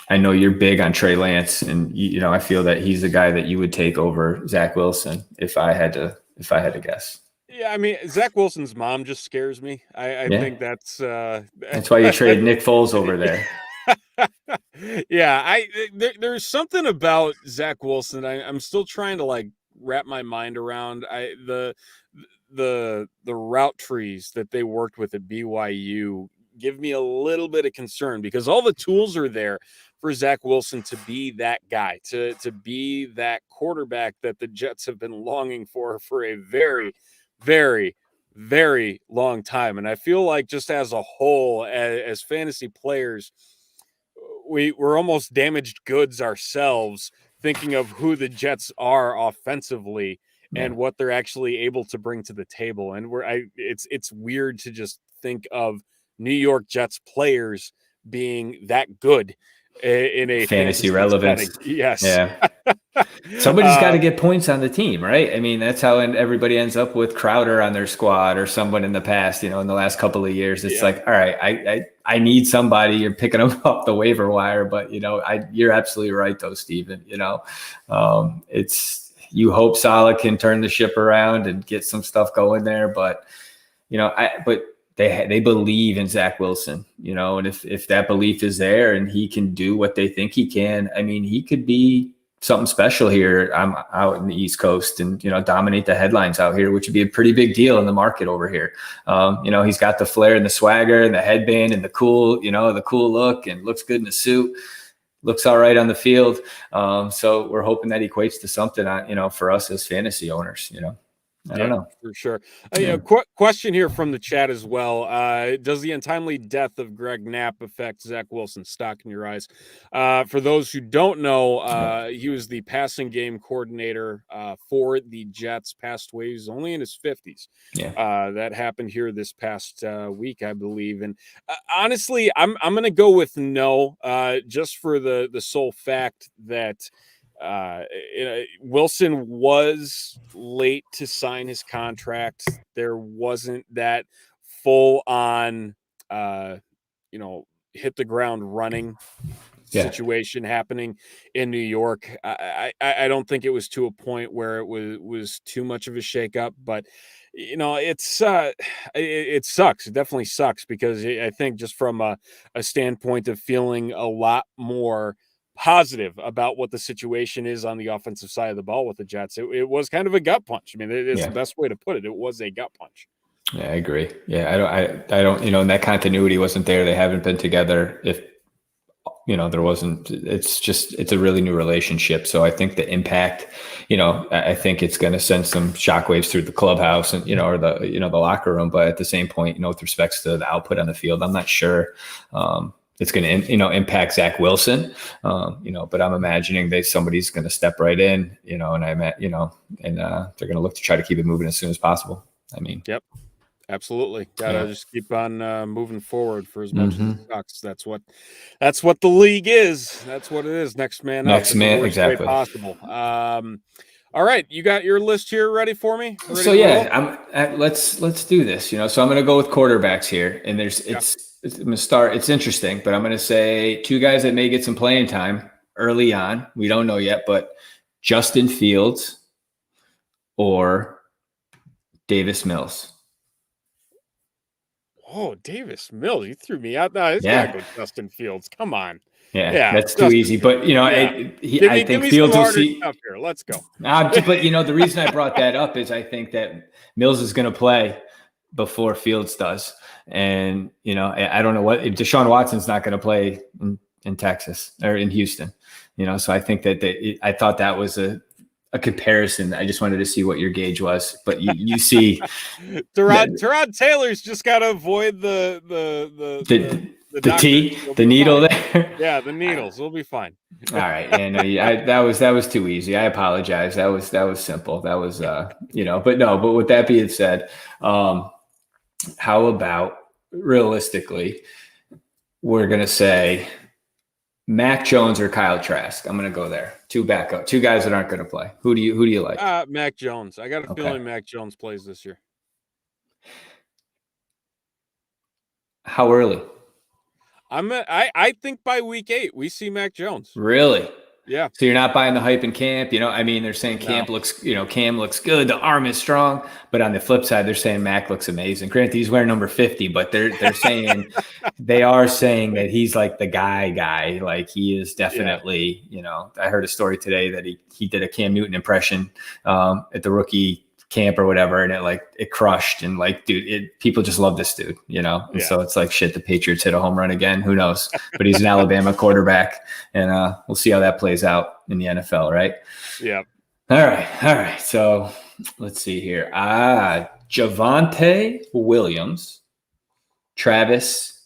Speaker 2: I know you're big on Trey Lance, and I feel that he's the guy that you would take over Zach Wilson if I had to guess.
Speaker 1: Yeah, I mean, Zach Wilson's mom just scares me. I think that's
Speaker 2: why you trade Nick Foles over there.
Speaker 1: Yeah, there's something about Zach Wilson. I'm still trying to wrap my mind around. The route trees that they worked with at BYU give me a little bit of concern, because all the tools are there for Zach Wilson to be that guy, to be that quarterback that the Jets have been longing for a very, very, very long time. And I feel like just as a whole, as fantasy players, we're almost damaged goods ourselves, thinking of who the Jets are offensively and what they're actually able to bring to the table. And it's weird to just think of New York Jets players being that good in a
Speaker 2: fantasy relevance.
Speaker 1: Setting. Yes.
Speaker 2: Yeah. Somebody's got to get points on the team, right? I mean, that's how everybody ends up with Crowder on their squad or someone in the past, in the last couple of years. It's like, all right, I need somebody. You're picking them off the waiver wire, but you're absolutely right though, Steven. You hope Salah can turn the ship around and get some stuff going there, but they believe in Zach Wilson, and if that belief is there and he can do what they think he can, I mean, he could be something special here. I'm out in the East Coast and, dominate the headlines out here, which would be a pretty big deal in the market over here. He's got the flair and the swagger and the headband and the cool look, and looks good in the suit, looks all right on the field. So we're hoping that equates to something, for us as fantasy owners, I don't know.
Speaker 1: For sure. Question here from the chat as well. Does the untimely death of Greg Knapp affect Zach Wilson's stock in your eyes? For those who don't know, he was the passing game coordinator for the Jets, passed away. He was only in his 50s. That happened here this past week, I believe. And honestly, I'm going to go with no, just for the sole fact that Wilson was late to sign his contract. There wasn't that full on, hit the ground running situation happening in New York. I don't think it was to a point where it was too much of a shakeup, but it sucks. It definitely sucks, because I think just from a standpoint of feeling a lot more positive about what the situation is on the offensive side of the ball with the Jets, it was kind of a gut punch. I mean, it's the best way to put it. It was a gut punch.
Speaker 2: Yeah, I agree. Yeah, I don't, and that continuity wasn't there. They haven't been together. If, there wasn't, it's a really new relationship. So I think the impact, I think it's going to send some shockwaves through the clubhouse and, or the locker room. But at the same point, with respects to the output on the field, I'm not sure, it's going to, impact Zach Wilson, but I'm imagining somebody's going to step right in, and they're going to look to try to keep it moving as soon as possible. I mean,
Speaker 1: yep, absolutely. Gotta just keep on moving forward for as much as it sucks. That's what the league is. That's what it is. Next man up.
Speaker 2: Next man, exactly.
Speaker 1: Possible. All right, you got your list here ready for me?
Speaker 2: Let's do this. So I'm going to go with quarterbacks here, and I'm going to start. It's interesting, but I'm going to say two guys that may get some playing time early on. We don't know yet, but Justin Fields or Davis Mills.
Speaker 1: Oh, Davis Mills, you threw me out. No, it's got to go Justin Fields. Come on.
Speaker 2: Yeah, that's too
Speaker 1: Justin
Speaker 2: easy.
Speaker 1: Fields.
Speaker 2: But, you know,
Speaker 1: Yeah.
Speaker 2: I
Speaker 1: Give
Speaker 2: think
Speaker 1: me some
Speaker 2: Fields will
Speaker 1: harder
Speaker 2: see.
Speaker 1: stuff here. Let's go.
Speaker 2: But, you know, the reason I brought that up is I think that Mills is going to play before Fields does. And, you know, I don't know what Deshaun Watson's not going to play in Texas or in Houston, you know, so I think that I thought that was a comparison. I just wanted to see what your gauge was, but you see
Speaker 1: Tyrod Taylor's just got to avoid the
Speaker 2: needle
Speaker 1: fine.
Speaker 2: there.
Speaker 1: Yeah, the needles. We'll be fine.
Speaker 2: All right. And that was too easy. I apologize. That was simple. That was, you know, but with that being said, how about realistically, we're going to say Mac Jones or Kyle Trask. I'm going to go there. Two guys that aren't going to play. Who do you like?
Speaker 1: Mac Jones. I got a feeling Mac Jones plays this year.
Speaker 2: How early?
Speaker 1: I think by week 8 we see Mac Jones.
Speaker 2: Really?
Speaker 1: Yeah.
Speaker 2: So you're not buying the hype in camp, you know? I mean, they're saying Cam looks good. The arm is strong, but on the flip side, they're saying Mac looks amazing. Granted, he's wearing number 50, but they're saying they are saying that he's like the guy. Like he is definitely, you know. I heard a story today that he did a Cam Newton impression at the rookie camp or whatever, and it crushed. And like, dude, people just love this dude, you know. And so it's like, shit, the Patriots hit a home run again. Who knows? But he's an Alabama quarterback, and we'll see how that plays out in the NFL, right?
Speaker 1: Yeah.
Speaker 2: All right. So let's see here. Javonte Williams, Travis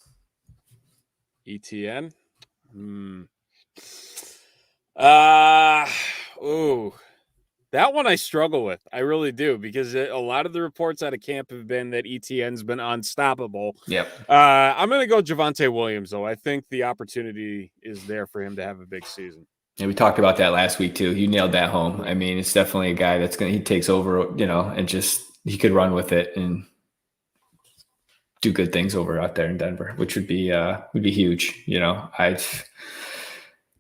Speaker 1: Etienne. That one I struggle with. I really do, because a lot of the reports out of camp have been that Etienne's been unstoppable.
Speaker 2: Yep.
Speaker 1: I'm going to go Javonte Williams, though. I think the opportunity is there for him to have a big season.
Speaker 2: And we talked about that last week too. You nailed that home. I mean, it's definitely a guy he takes over, you know, and he could run with it and do good things over out there in Denver, which would be huge, you know.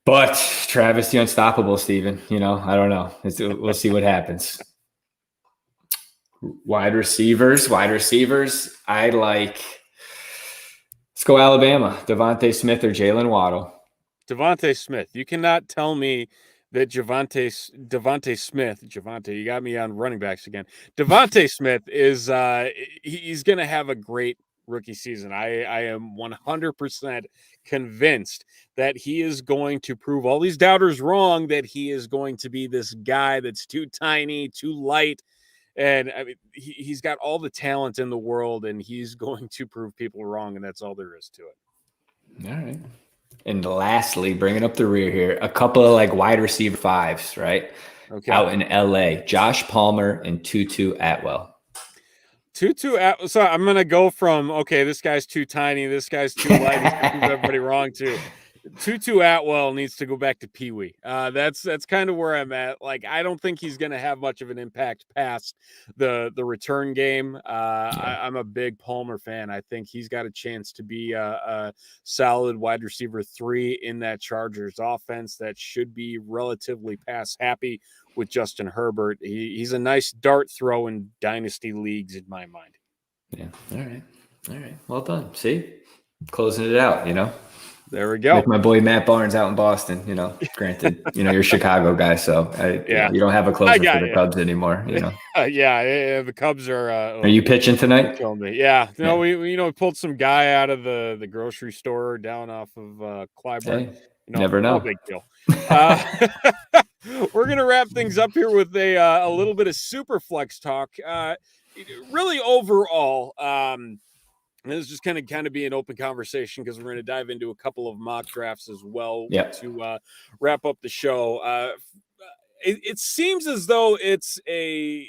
Speaker 2: But Travis, the unstoppable, Steven, you know, I don't know. We'll see what happens. Wide receivers. I like, let's go Alabama. Devontae Smith or Jalen Waddle.
Speaker 1: Devontae Smith. You cannot tell me that Devontae Smith, you got me on running backs again. Devontae Smith is he's going to have a great rookie season. I am 100% convinced that he is going to prove all these doubters wrong, that he is going to be this guy that's too tiny, too light. And I mean, he's got all the talent in the world, and he's going to prove people wrong. And that's all there is to it.
Speaker 2: All right. And lastly, bringing up the rear here, a couple of like wide receiver 5s, right? Okay. Out in LA, Josh Palmer and Tutu Atwell.
Speaker 1: So I'm going to go from, this guy's too tiny, this guy's too light, he's going to prove everybody wrong too. Tutu Atwell needs to go back to Pee Wee. That's kind of where I'm at. Like, I don't think he's going to have much of an impact past the return game. I'm a big Palmer fan. I think he's got a chance to be a solid wide receiver 3 in that Chargers offense that should be relatively pass happy with Justin Herbert. He's a nice dart throw in dynasty leagues in my mind.
Speaker 2: Yeah. All right. Well done. See, closing it out, you know.
Speaker 1: There we go.
Speaker 2: Like my boy Matt Barnes out in Boston, you know, granted, you know, you're a Chicago guy, so you don't have a closer for the Cubs anymore, you know.
Speaker 1: The Cubs are.
Speaker 2: Are you pitching tonight?
Speaker 1: Yeah. We pulled some guy out of the grocery store down off of Clyburn.
Speaker 2: Hey, never know.
Speaker 1: No big deal. We're gonna wrap things up here with a little bit of Superflex talk. Really, overall. This is just kind of be an open conversation, because we're going to dive into a couple of mock drafts as well to wrap up the show. It seems as though it's a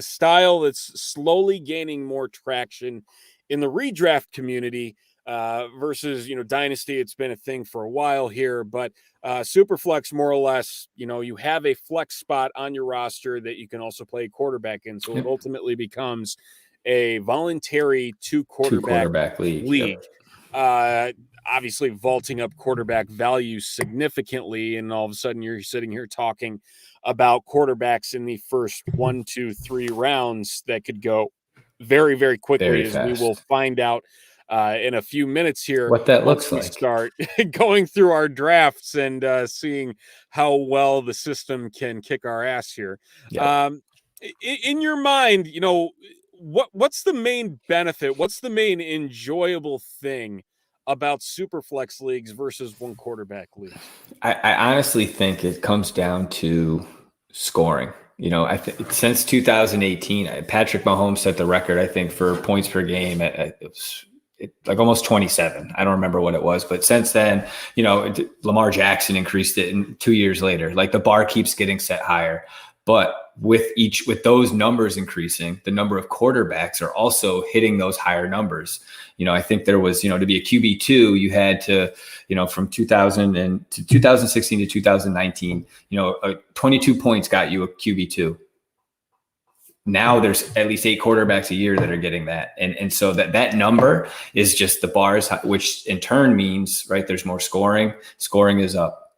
Speaker 1: style that's slowly gaining more traction in the redraft community versus, Dynasty. It's been a thing for a while here, but Superflex, more or less, you have a flex spot on your roster that you can also play quarterback in. So it ultimately becomes a voluntary two quarterback league. Obviously vaulting up quarterback value significantly, and all of a sudden you're sitting here talking about quarterbacks in the first 1, 2, 3 rounds that could go very, very quickly,
Speaker 2: Very
Speaker 1: as we will
Speaker 2: fast.
Speaker 1: find out in a few minutes here
Speaker 2: What that
Speaker 1: once
Speaker 2: looks
Speaker 1: we
Speaker 2: like.
Speaker 1: start going through our drafts and seeing how well the system can kick our ass here.
Speaker 2: Yep.
Speaker 1: In your mind, what's the main benefit? What's the main enjoyable thing about Superflex leagues versus one quarterback leagues?
Speaker 2: I honestly think it comes down to scoring. I think since 2018, Patrick Mahomes set the record, I think, for points per game like almost 27. I don't remember what it was, but since then, Lamar Jackson increased it, and 2 years later, like the bar keeps getting set higher. But with those numbers increasing, the number of quarterbacks are also hitting those higher numbers. I think there was, to be a QB2, you had to, from 2000 and to 2016 to 2019, 22 points got you a QB2. Now there's at least 8 quarterbacks a year that are getting that. And so that number is just the bars, which in turn means, right, there's more scoring. Scoring is up.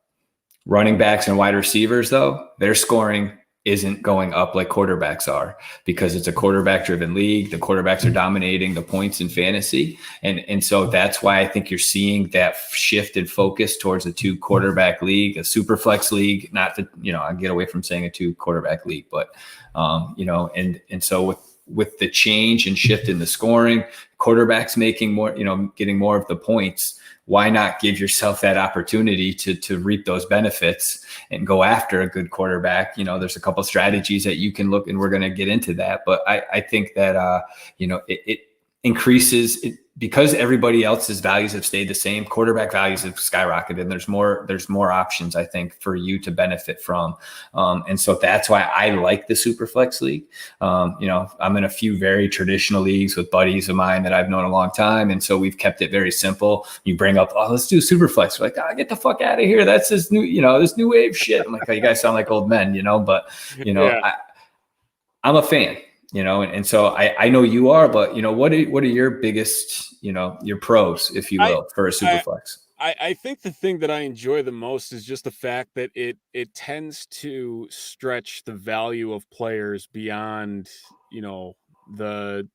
Speaker 2: Running backs and wide receivers, though, their scoring isn't going up like quarterbacks are, because it's a quarterback driven league. The quarterbacks are dominating the points in fantasy. And so that's why I think you're seeing that shift in focus towards a 2 quarterback league, a super flex league, not that, I get away from saying a 2 quarterback league, but, and so with the change and shift in the scoring, quarterbacks making more, getting more of the points, why not give yourself that opportunity to reap those benefits and go after a good quarterback? There's a couple strategies that you can look, and we're going to get into that. But I think that, it increases it, because everybody else's values have stayed the same. Quarterback values have skyrocketed, and there's more options, I think, for you to benefit from. And so that's why I like the Superflex League. I'm in a few very traditional leagues with buddies of mine that I've known a long time. And so we've kept it very simple. You bring up, oh, let's do Superflex. We're like, get the fuck out of here. That's this new, this new wave shit. I'm like, oh, you guys sound like old men, but,
Speaker 1: Yeah.
Speaker 2: I'm a fan. And so I know you are, but what are your biggest, your pros, if you will, for a Superflex?
Speaker 1: I think the thing that I enjoy the most is just the fact that it tends to stretch the value of players beyond, the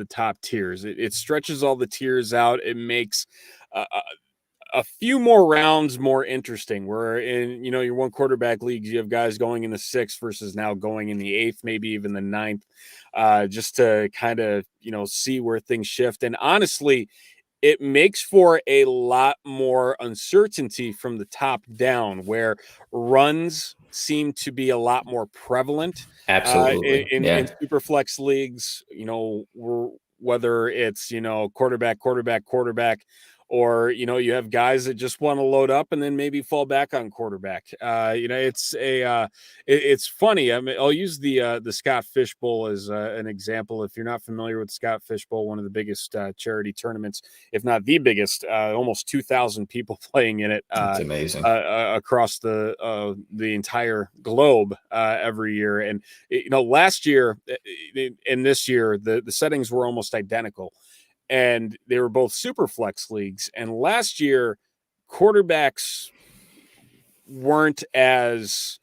Speaker 1: top tiers. It stretches all the tiers out. It makes a few more rounds more interesting, where in your one quarterback leagues you have guys going in the 6th versus now going in the 8th, maybe even the 9th, just to kind of see where things shift. And honestly, it makes for a lot more uncertainty from the top down, where runs seem to be a lot more prevalent
Speaker 2: Absolutely.
Speaker 1: in
Speaker 2: Yeah.
Speaker 1: super flex leagues. Whether it's quarterback, or you have guys that just want to load up and then maybe fall back on quarterback. It's funny. I mean, I'll use the Scott Fish Bowl as an example. If you're not familiar with Scott Fish Bowl, one of the biggest charity tournaments, if not the biggest, almost 2,000 people playing in it.
Speaker 2: That's amazing.
Speaker 1: Across the entire globe every year. And last year and this year, the settings were almost identical, and they were both super flex leagues. And last year, quarterbacks weren't as,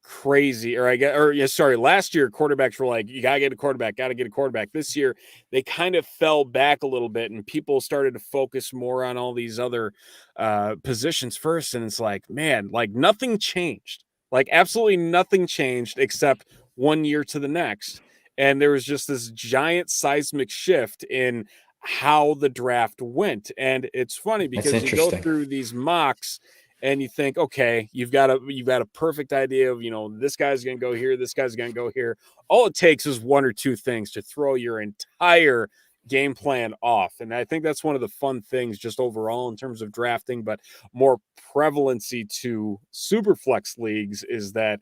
Speaker 1: crazy, last year quarterbacks were like, you gotta get a quarterback. This year they kind of fell back a little bit, and people started to focus more on all these other positions first. And it's like, man, like nothing changed, like absolutely nothing changed except one year to the next. And there was just this giant seismic shift in how the draft went. And it's funny
Speaker 2: That's
Speaker 1: because you go
Speaker 2: interesting.
Speaker 1: through these mocks and you think, okay, you've got a perfect idea of, this guy's going to go here, this guy's going to go here. All it takes is one or two things to throw your entire game plan off. And I think that's one of the fun things just overall in terms of drafting, but more prevalency to super flex leagues is that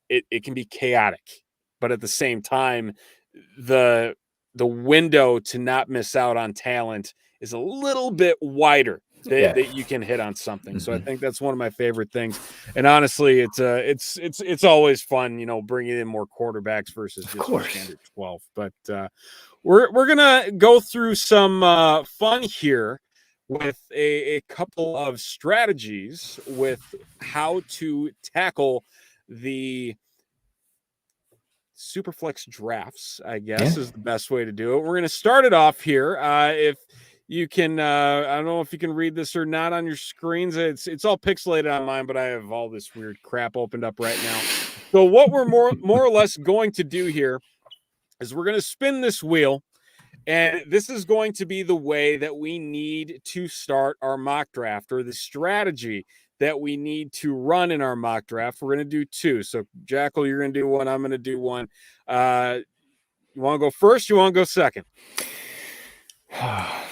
Speaker 1: it can be chaotic, but at the same time, the window to not miss out on talent is a little bit wider that you can hit on something. So I think that's one of my favorite things. And honestly, it's always fun, bringing in more quarterbacks versus just your standard 12. But we're gonna go through some fun here with a couple of strategies with how to tackle the Superflex drafts, I guess, is the best way to do it. We're going to start it off here. If you can, I don't know if you can read this or not on your screens. It's all pixelated on mine, but I have all this weird crap opened up right now. So what we're more or less going to do here is we're going to spin this wheel, and this is going to be the way that we need to start our mock draft, or the strategy that we need to run in our mock draft. We're going to do two. So, Jackle, you're going to do one. I'm going to do one. You want to go first? You want to go second?
Speaker 2: Why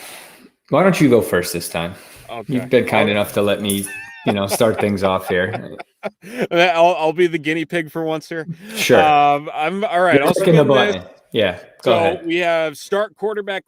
Speaker 2: don't you go first this time?
Speaker 1: Okay.
Speaker 2: You've been kind enough to let me, start things off here.
Speaker 1: I'll be the guinea pig for once here.
Speaker 2: Sure.
Speaker 1: I'm all right.
Speaker 2: I'll spin the button. Yeah. Go ahead.
Speaker 1: We have start quarterback.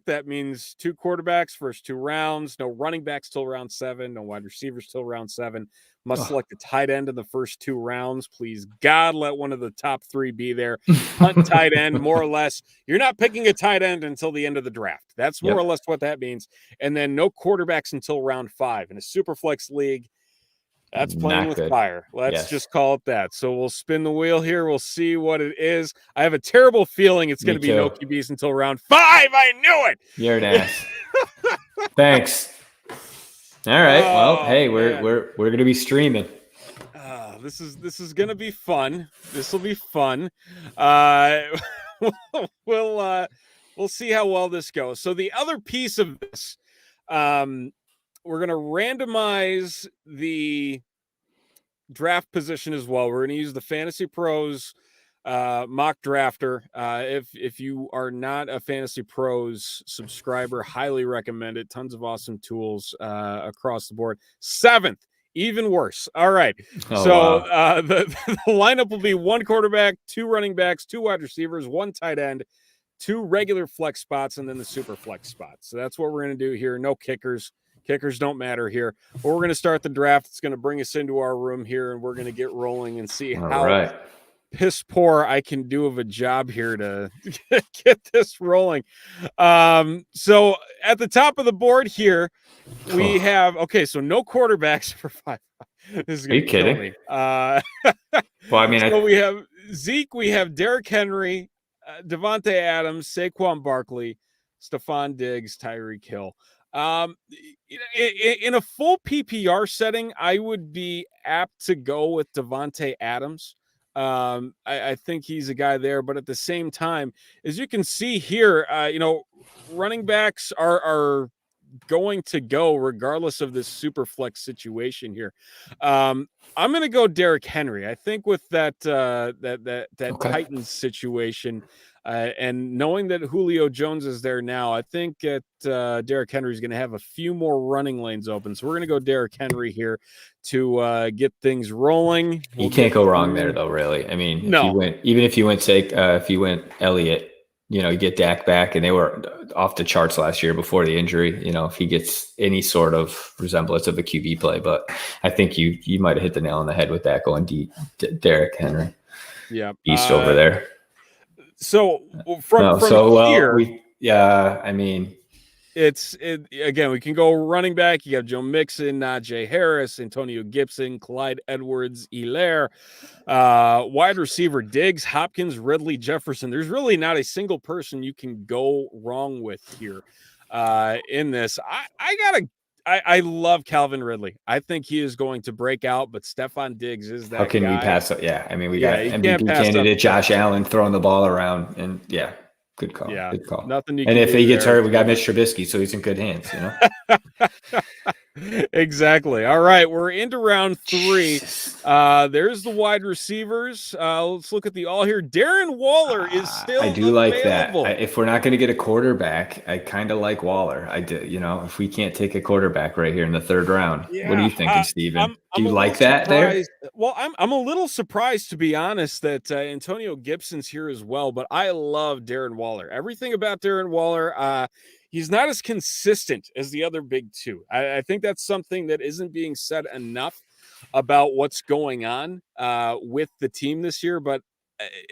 Speaker 1: That means 2 quarterbacks first 2 rounds. No running backs till round 7. No wide receivers till round 7. Must select a tight end in the first 2 rounds. Please, God, let one of the top 3 be there. Hunt tight end, more or less. You're not picking a tight end until the end of the draft. That's more or less what that means. And then no quarterbacks until round 5. In a Superflex league, that's playing with fire. Let's just call it that. So we'll spin the wheel here. We'll see what it is. I have a terrible feeling it's going to be no QBs until round 5. I knew it.
Speaker 2: You're an ass. Thanks. All right. Well, hey, we're going to be streaming.
Speaker 1: This is going to be fun. This will be fun. We'll see how well this goes. So the other piece of this, we're going to randomize the draft position as well. We're going to use the Fantasy Pros mock drafter. If you are not a Fantasy Pros subscriber, highly recommend it. Tons of awesome tools across the board. 7th, even worse. All right. The lineup will be 1 quarterback, 2 running backs, 2 wide receivers, 1 tight end, 2 regular flex spots, and then the super flex spots. So that's what we're going to do here. No kickers. Kickers don't matter here. But we're going to start the draft. It's going to bring us into our room here, and we're going to get rolling and see how piss poor I can do of a job here to get this rolling. So at the top of the board here, we have, so no quarterbacks for 5. This is going to kill me. So we have Zeke, we have Derrick Henry, Devontae Adams, Saquon Barkley, Stephon Diggs, Tyreek Hill. In a full PPR setting, I would be apt to go with Devontae Adams. I think he's a guy there, but at the same time, as you can see here, running backs are going to go regardless of this super flex situation here. I'm going to go Derrick Henry. I think with that Titans situation, and knowing that Julio Jones is there now, I think that Derrick Henry is going to have a few more running lanes open. So we're going to go Derrick Henry here to get things rolling.
Speaker 2: You can't go wrong there, though. Really, I mean, if you went Elliott, you get Dak back, and they were off the charts last year before the injury. If he gets any sort of resemblance of a QB play, but I think you might have hit the nail on the head with that going Derrick Henry.
Speaker 1: Yeah,
Speaker 2: East over there.
Speaker 1: So from here, again, we can go running back. You have Joe Mixon, Najee Harris, Antonio Gibson, Clyde Edwards-Helaire, wide receiver Diggs, Hopkins, Ridley, Jefferson. There's really not a single person you can go wrong with here in this. I love Calvin Ridley. I think he is going to break out, but Stephon Diggs is that guy.
Speaker 2: How can we pass it? Yeah, I mean, we got MVP candidate Josh Allen throwing the ball around, and good call.
Speaker 1: Yeah,
Speaker 2: good call.
Speaker 1: Nothing you
Speaker 2: and
Speaker 1: can
Speaker 2: if he gets hurt, we got Mitch Trubisky, so he's in good hands.
Speaker 1: Exactly. All right, we're into round 3. There's the wide receivers. Let's look at the all here. Darren Waller is still
Speaker 2: I do like
Speaker 1: available.
Speaker 2: that. If we're not going to get a quarterback, I kind of like Waller. I do. If we can't take a quarterback right here in the 3rd round, what are you thinking, Steven? Do you like that
Speaker 1: surprised. There? Well, I'm a little surprised, to be honest, that Antonio Gibson's here as well, but I love Darren Waller. Everything about Darren Waller, he's not as consistent as the other big 2. I think that's something that isn't being said enough about what's going on with the team this year. But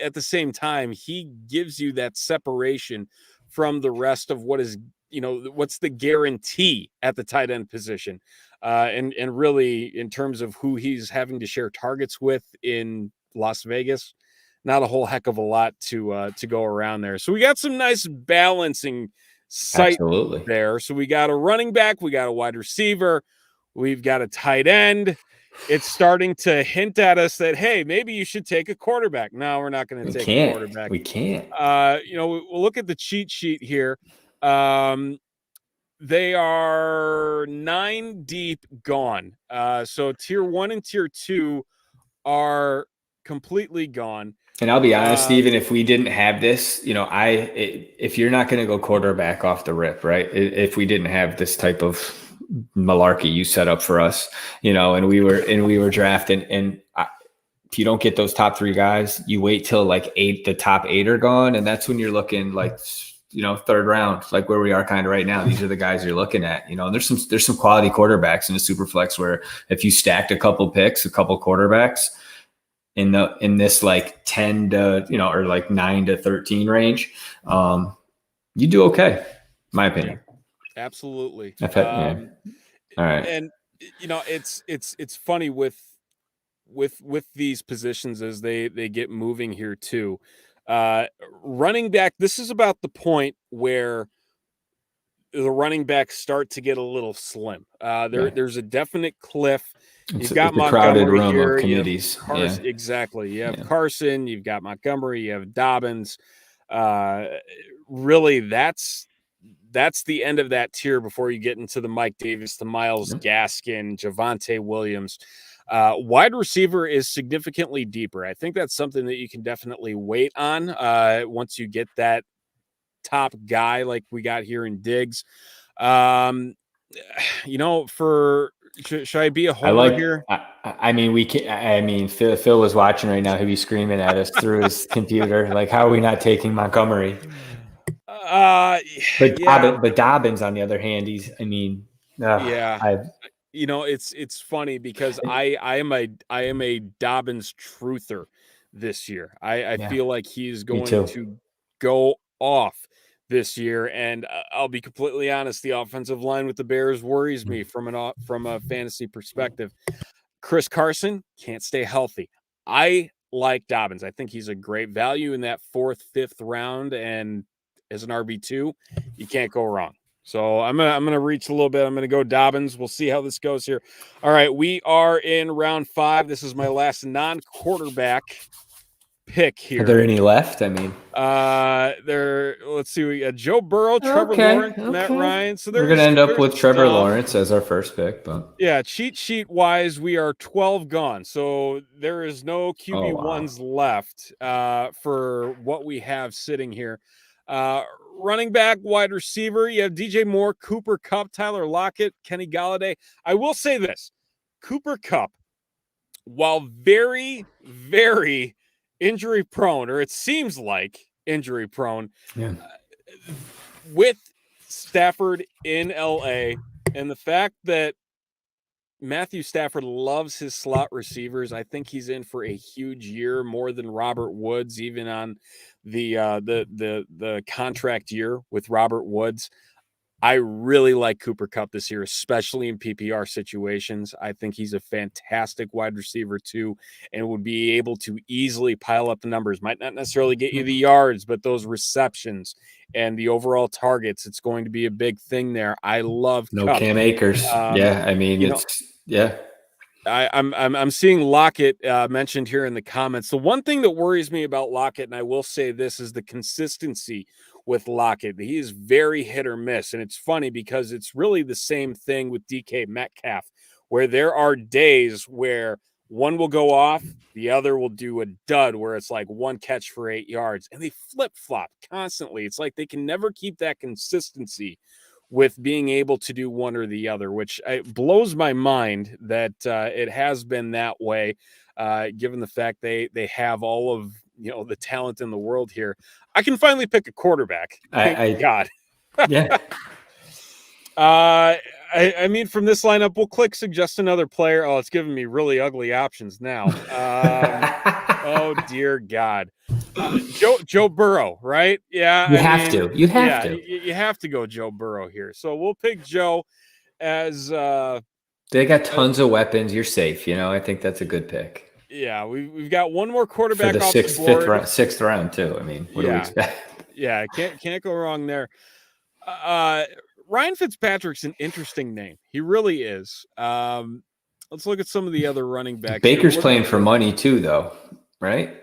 Speaker 1: at the same time, he gives you that separation from the rest of what is, what's the guarantee at the tight end position. And really in terms of who he's having to share targets with in Las Vegas. not a whole heck of a lot to go around there. So we got some nice balancing sight
Speaker 2: Absolutely.
Speaker 1: there. So we got a running back, we got a wide receiver, we've got a tight end. It's starting to hint at us that, hey, maybe you should take a quarterback. No, we're not going to take a quarterback.
Speaker 2: We can't.
Speaker 1: We'll look at the cheat sheet here. They are 9 deep gone. So tier 1 and tier 2 are completely gone.
Speaker 2: And I'll be honest, Steven, if we didn't have this, if you're not going to go quarterback off the rip, right? If we didn't have this type of malarkey you set up for us, and we were drafting, and if you don't get those top 3 guys, you wait till like the top 8 are gone, and that's when you're looking like, third round, like where we are kind of right now. These are the guys you're looking at, and there's some quality quarterbacks in the Superflex where if you stacked a couple picks, a couple quarterbacks in this like 10 to, or like 9 to 13 range, you do okay, in my opinion.
Speaker 1: Absolutely.
Speaker 2: Yeah. All right.
Speaker 1: And it's funny with these positions as they get moving here too. Running back, this is about the point where the running backs start to get a little slim. There's a definite cliff. You've got Montgomery here.
Speaker 2: Committees.
Speaker 1: Exactly. You have Carson. You've got Montgomery. You have Dobbins. Really, that's the end of that tier before you get into the Mike Davis, the Myles Gaskin, Javonte Williams. Wide receiver is significantly deeper. I think that's something that you can definitely wait on once you get that top guy like we got here in Diggs. Should I be a homer here?
Speaker 2: Phil was watching right now. He'd be screaming at us through his computer. Like, how are we not taking Montgomery? But Dobbins, on the other hand,
Speaker 1: it's funny because I am a Dobbins truther this year. I feel like he's going to go off this year, and I'll be completely honest, the offensive line with the Bears worries me from a fantasy perspective. Chris Carson can't stay healthy. I like Dobbins. I think he's a great value in that 4th, 5th round, and as an RB2, you can't go wrong. So I'm gonna reach a little bit. I'm gonna go Dobbins. We'll see how this goes here. All right, we are in round 5. This is my last non-quarterback pick here.
Speaker 2: Are there any left?
Speaker 1: Let's see. We got Joe Burrow, Trevor Lawrence, Matt Ryan. So
Speaker 2: we're gonna end up with Trevor Lawrence as our first pick, but
Speaker 1: yeah, cheat sheet wise, we are 12 gone. So there is no QB1s left for what we have sitting here. Running back, wide receiver, you have DJ Moore, Cooper Kupp, Tyler Lockett, Kenny Galladay. I will say this: Cooper Kupp, while very, very injury prone, or it seems like injury prone, with Stafford in LA, and the fact that Matthew Stafford loves his slot receivers, I think he's in for a huge year, more than Robert Woods, even on the contract year with Robert Woods. I really like Cooper Kupp this year, especially in PPR situations. I think he's a fantastic wide receiver too, and would be able to easily pile up the numbers. Might not necessarily get you the yards, but those receptions and the overall targets, it's going to be a big thing there. I love Kupp.
Speaker 2: Cam Akers.
Speaker 1: I'm seeing Lockett mentioned here in the comments. The one thing that worries me about Lockett, and I will say this, is the consistency with Lockett. He is very hit or miss, and it's funny because it's really the same thing with DK Metcalf, where there are days where one will go off, the other will do a dud, where it's like 1 catch for 8 yards, and they flip-flop constantly. It's like they can never keep that consistency with being able to do one or the other, which blows my mind that it has been that way, given the fact they have all of the talent in the world here. I can finally pick a quarterback. Thank God.
Speaker 2: Yeah.
Speaker 1: From this lineup, we'll click suggest another player. Oh, it's giving me really ugly options now. Oh dear God. Joe Burrow, right? Yeah.
Speaker 2: You have to. You
Speaker 1: have to go Joe Burrow here. So we'll pick Joe as
Speaker 2: they got tons of weapons. You're safe. I think that's a good pick.
Speaker 1: Yeah, we've got one more
Speaker 2: For
Speaker 1: quarterback
Speaker 2: the
Speaker 1: off the board.
Speaker 2: sixth round too. I mean, what do we
Speaker 1: Yeah,
Speaker 2: expect?
Speaker 1: yeah, can't go wrong there. Ryan Fitzpatrick's an interesting name. He really is. Let's look at some of the other running backs here.
Speaker 2: Baker's playing for money too, though, right?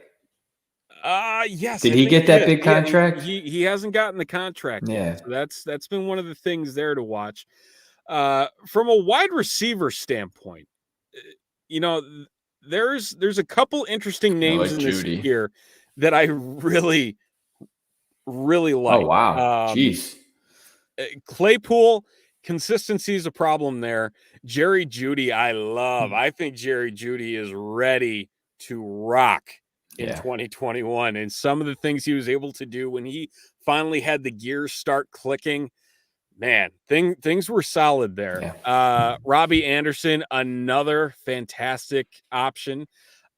Speaker 1: Yes,
Speaker 2: Did
Speaker 1: I
Speaker 2: he
Speaker 1: think
Speaker 2: get
Speaker 1: he
Speaker 2: that
Speaker 1: is.
Speaker 2: big
Speaker 1: Yeah,
Speaker 2: contract?
Speaker 1: he hasn't gotten the contract yet.
Speaker 2: Yeah.
Speaker 1: So that's been one of the things there to watch. From a wide receiver standpoint, you know, there's a couple interesting
Speaker 2: I
Speaker 1: names
Speaker 2: like
Speaker 1: in this
Speaker 2: Judy.
Speaker 1: here that I really
Speaker 2: Oh
Speaker 1: like.
Speaker 2: wow. Jeez.
Speaker 1: Claypool, consistency is a problem there. Jerry Judy, I love. I think Jerry Judy is ready to rock in
Speaker 2: Yeah.
Speaker 1: 2021. And some of the things he was able to do when he finally had the gears start clicking, man, things were solid there.
Speaker 2: Yeah.
Speaker 1: Robbie Anderson, another fantastic option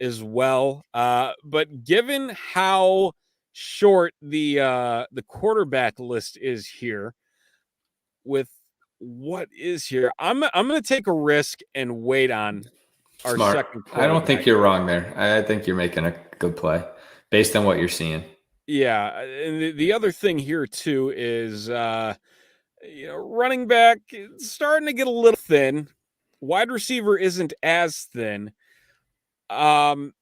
Speaker 1: as well. But given how short the quarterback list is here, with what is here, I'm going to take a risk and wait on our
Speaker 2: Smart.
Speaker 1: second
Speaker 2: I don't think
Speaker 1: quarterback
Speaker 2: you're
Speaker 1: here.
Speaker 2: wrong there. I think you're making a good play based on what you're seeing.
Speaker 1: Yeah, and the other thing here too is running back starting to get a little thin. Wide receiver isn't as thin. I'm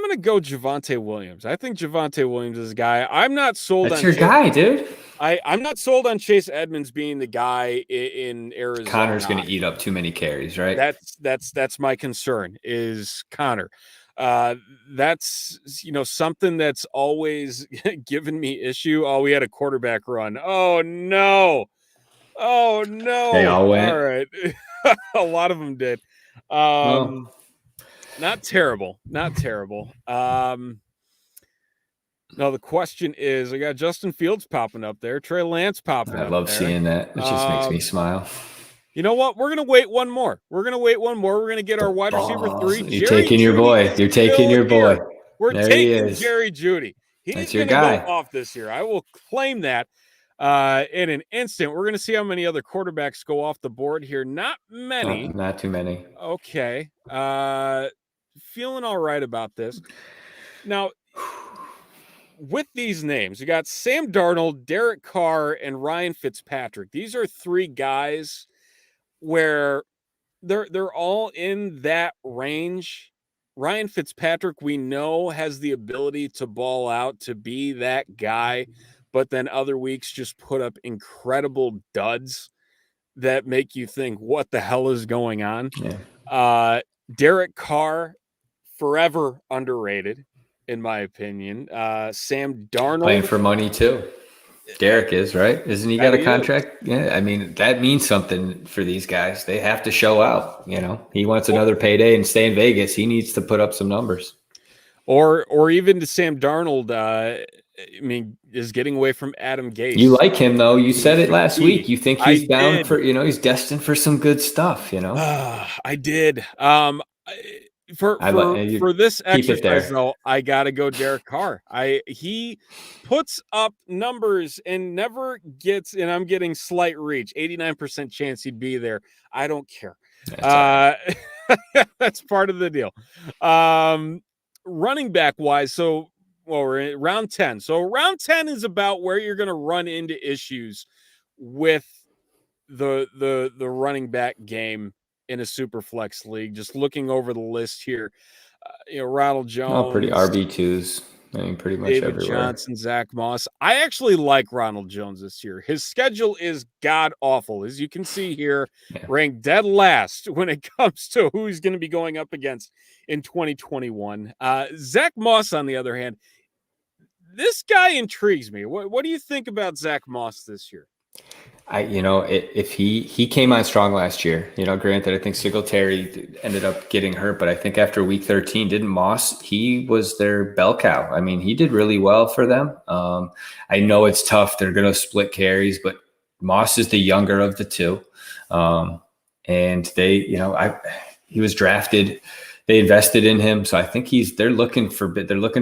Speaker 1: going to go Javonte Williams. I think Javonte Williams is a guy. I'm not sold
Speaker 2: That's
Speaker 1: on
Speaker 2: your guy, dude.
Speaker 1: I'm not sold on Chase Edmonds being the guy in Arizona.
Speaker 2: Connor's going to eat up too many carries, right?
Speaker 1: That's my concern is Connor. That's something that's always given me issue. Oh, we had a quarterback run. Oh no.
Speaker 2: They all went.
Speaker 1: All right. A lot of them did.
Speaker 2: Well,
Speaker 1: Not terrible. No, the question is, I got Justin Fields popping up there, Trey Lance popping up.
Speaker 2: I love seeing that. It just makes me smile.
Speaker 1: You know what? We're gonna wait one more. We're gonna get our wide receiver 3.
Speaker 2: You're taking your boy. You're taking your boy.
Speaker 1: We're
Speaker 2: there
Speaker 1: taking Jerry Judy.
Speaker 2: That's
Speaker 1: He's
Speaker 2: your
Speaker 1: gonna
Speaker 2: guy.
Speaker 1: go off this year. I will claim that in an instant. We're gonna see how many other quarterbacks go off the board here. Not many.
Speaker 2: Not too many.
Speaker 1: Okay. Feeling all right about this. Now, with these names, you got Sam Darnold, Derek Carr, and Ryan Fitzpatrick. These are 3 guys where they're all in that range. Ryan Fitzpatrick, we know, has the ability to ball out, to be that guy, but then other weeks just put up incredible duds that make you think, what the hell is going on?
Speaker 2: Yeah.
Speaker 1: Derek Carr, forever underrated, in my opinion. Sam Darnold.
Speaker 2: Playing for money too. Derek is, right? Isn't he got a contract? Yeah. I mean, that means something for these guys. They have to show out. He wants another payday and stay in Vegas. He needs to put up some numbers.
Speaker 1: Or even to Sam Darnold, is getting away from Adam Gase.
Speaker 2: You like him though. You said it last week. You think he's down for, he's destined for some good stuff,
Speaker 1: I did. For this exercise though, I gotta go Derek Carr. He puts up numbers and never gets, and I'm getting slight reach, 89% chance he'd be there. I don't care. That's part of the deal. Running back wise, we're in round 10. So round 10 is about where you're gonna run into issues with the running back game in a Superflex league. Just looking over the list here, Ronald Jones,
Speaker 2: pretty RB2s. I mean, pretty much
Speaker 1: David
Speaker 2: everywhere.
Speaker 1: Johnson, Zach Moss. I actually like Ronald Jones this year. His schedule is god awful, as you can see here, ranked dead last when it comes to who he's going to be going up against in 2021. Zach Moss, on the other hand, this guy intrigues me. What do you think about Zach Moss this year?
Speaker 2: If he came on strong last year, granted, I think Singletary ended up getting hurt, but I think after week 13, didn't Moss, he was their bell cow. I mean, he did really well for them. I know it's tough. They're going to split carries, but Moss is the younger of the two. And he was drafted, they invested in him. So I think they're looking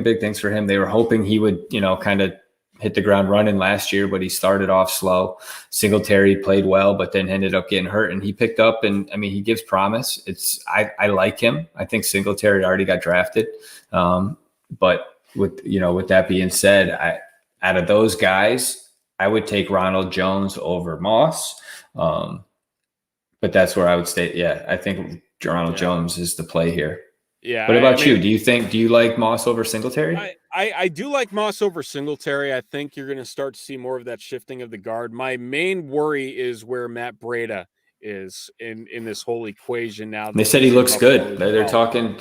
Speaker 2: big things for him. They were hoping he would, kind of hit the ground running last year, but he started off slow. Singletary played well, but then ended up getting hurt, and he picked up. And I mean, he gives promise. I like him. I think Singletary already got drafted, but with that being said, out of those guys, I would take Ronald Jones over Moss. But that's where I would stay. Yeah, I think Ronald Jones is the play here.
Speaker 1: Yeah.
Speaker 2: What about you? Do you like Moss over Singletary?
Speaker 1: I do like Moss over Singletary. I think you're going to start to see more of that shifting of the guard. My main worry is where Matt Breida is in this whole equation now.
Speaker 2: They said he looks good. They're talking.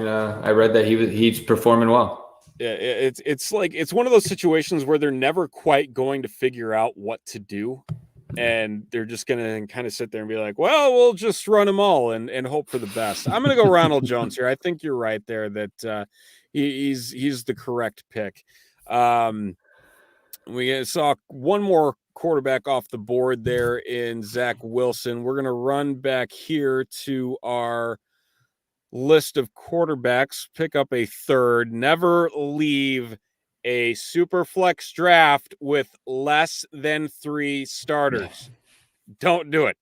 Speaker 2: I read that he's performing well.
Speaker 1: Yeah, it's like it's one of those situations where they're never quite going to figure out what to do. And they're just going to kind of sit there and be like, well, we'll just run them all and hope for the best. I'm going to go Ronald Jones here. I think you're right there that he's the correct pick. We saw one more quarterback off the board there in Zach Wilson. We're going to run back here to our list of quarterbacks, pick up a third, never leave a Superflex draft with less than 3 starters. Don't do it.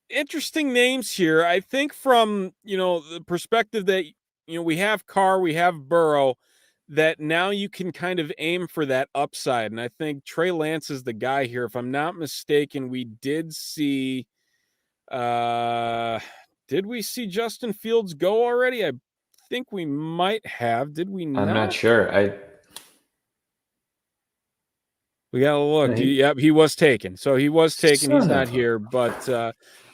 Speaker 1: Interesting names here. I think from, the perspective that, we have Carr, we have Burrow, that now you can kind of aim for that upside. And I think Trey Lance is the guy here. If I'm not mistaken, we did see, did we see Justin Fields go already? I think we might have. Did we not?
Speaker 2: I'm not sure.
Speaker 1: We gotta look. Yep, he was taken. So he was taken. He's not here. But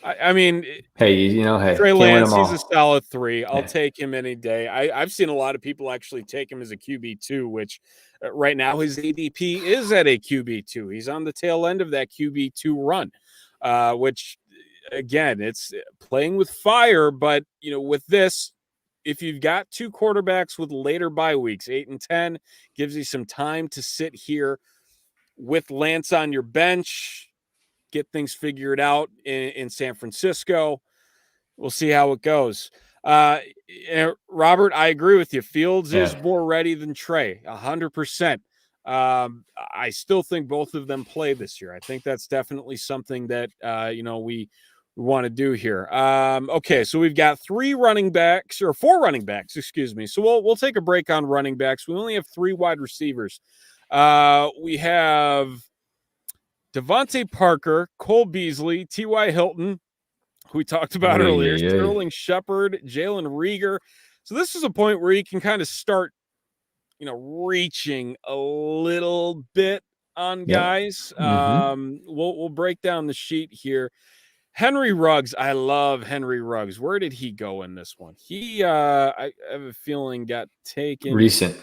Speaker 1: I mean,
Speaker 2: hey,
Speaker 1: Trey Lance, he's a solid 3. I'll take him any day. I've seen a lot of people actually take him as a QB2, which right now his ADP is at a QB2. He's on the tail end of that QB2 run, which again, it's playing with fire. But with this, if you've got 2 quarterbacks with later bye weeks, 8 and 10, gives you some time to sit here with Lance on your bench, get things figured out in San Francisco. We'll see how it goes. Robert, I agree with you. Fields is more ready than Trey, 100%. I still think both of them play this year. I think that's definitely something that, we want to do here. Okay, so we've got 4 running backs, excuse me. So we'll take a break on running backs. We only have 3 wide receivers. We have Devontae Parker, Cole Beasley, T.Y. Hilton, who we talked about earlier, Sterling Shepard, Jalen Reagor. So this is a point where you can kind of start, reaching a little bit on guys. We'll break down the sheet here. Henry Ruggs. I love Henry Ruggs. Where did he go in this one? He, I have a feeling, got taken.
Speaker 2: Recent.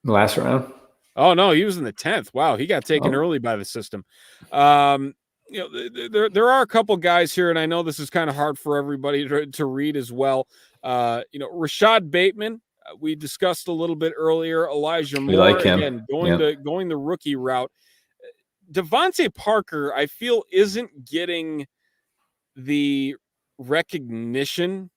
Speaker 2: Last round?
Speaker 1: Oh, no, he was in the 10th. Wow, he got taken early by the system. There are a couple guys here, and I know this is kind of hard for everybody to read as well. Rashad Bateman, we discussed a little bit earlier. Elijah Moore,
Speaker 2: like him.
Speaker 1: Again, going the rookie route. Devontae Parker, I feel, isn't getting the recognition.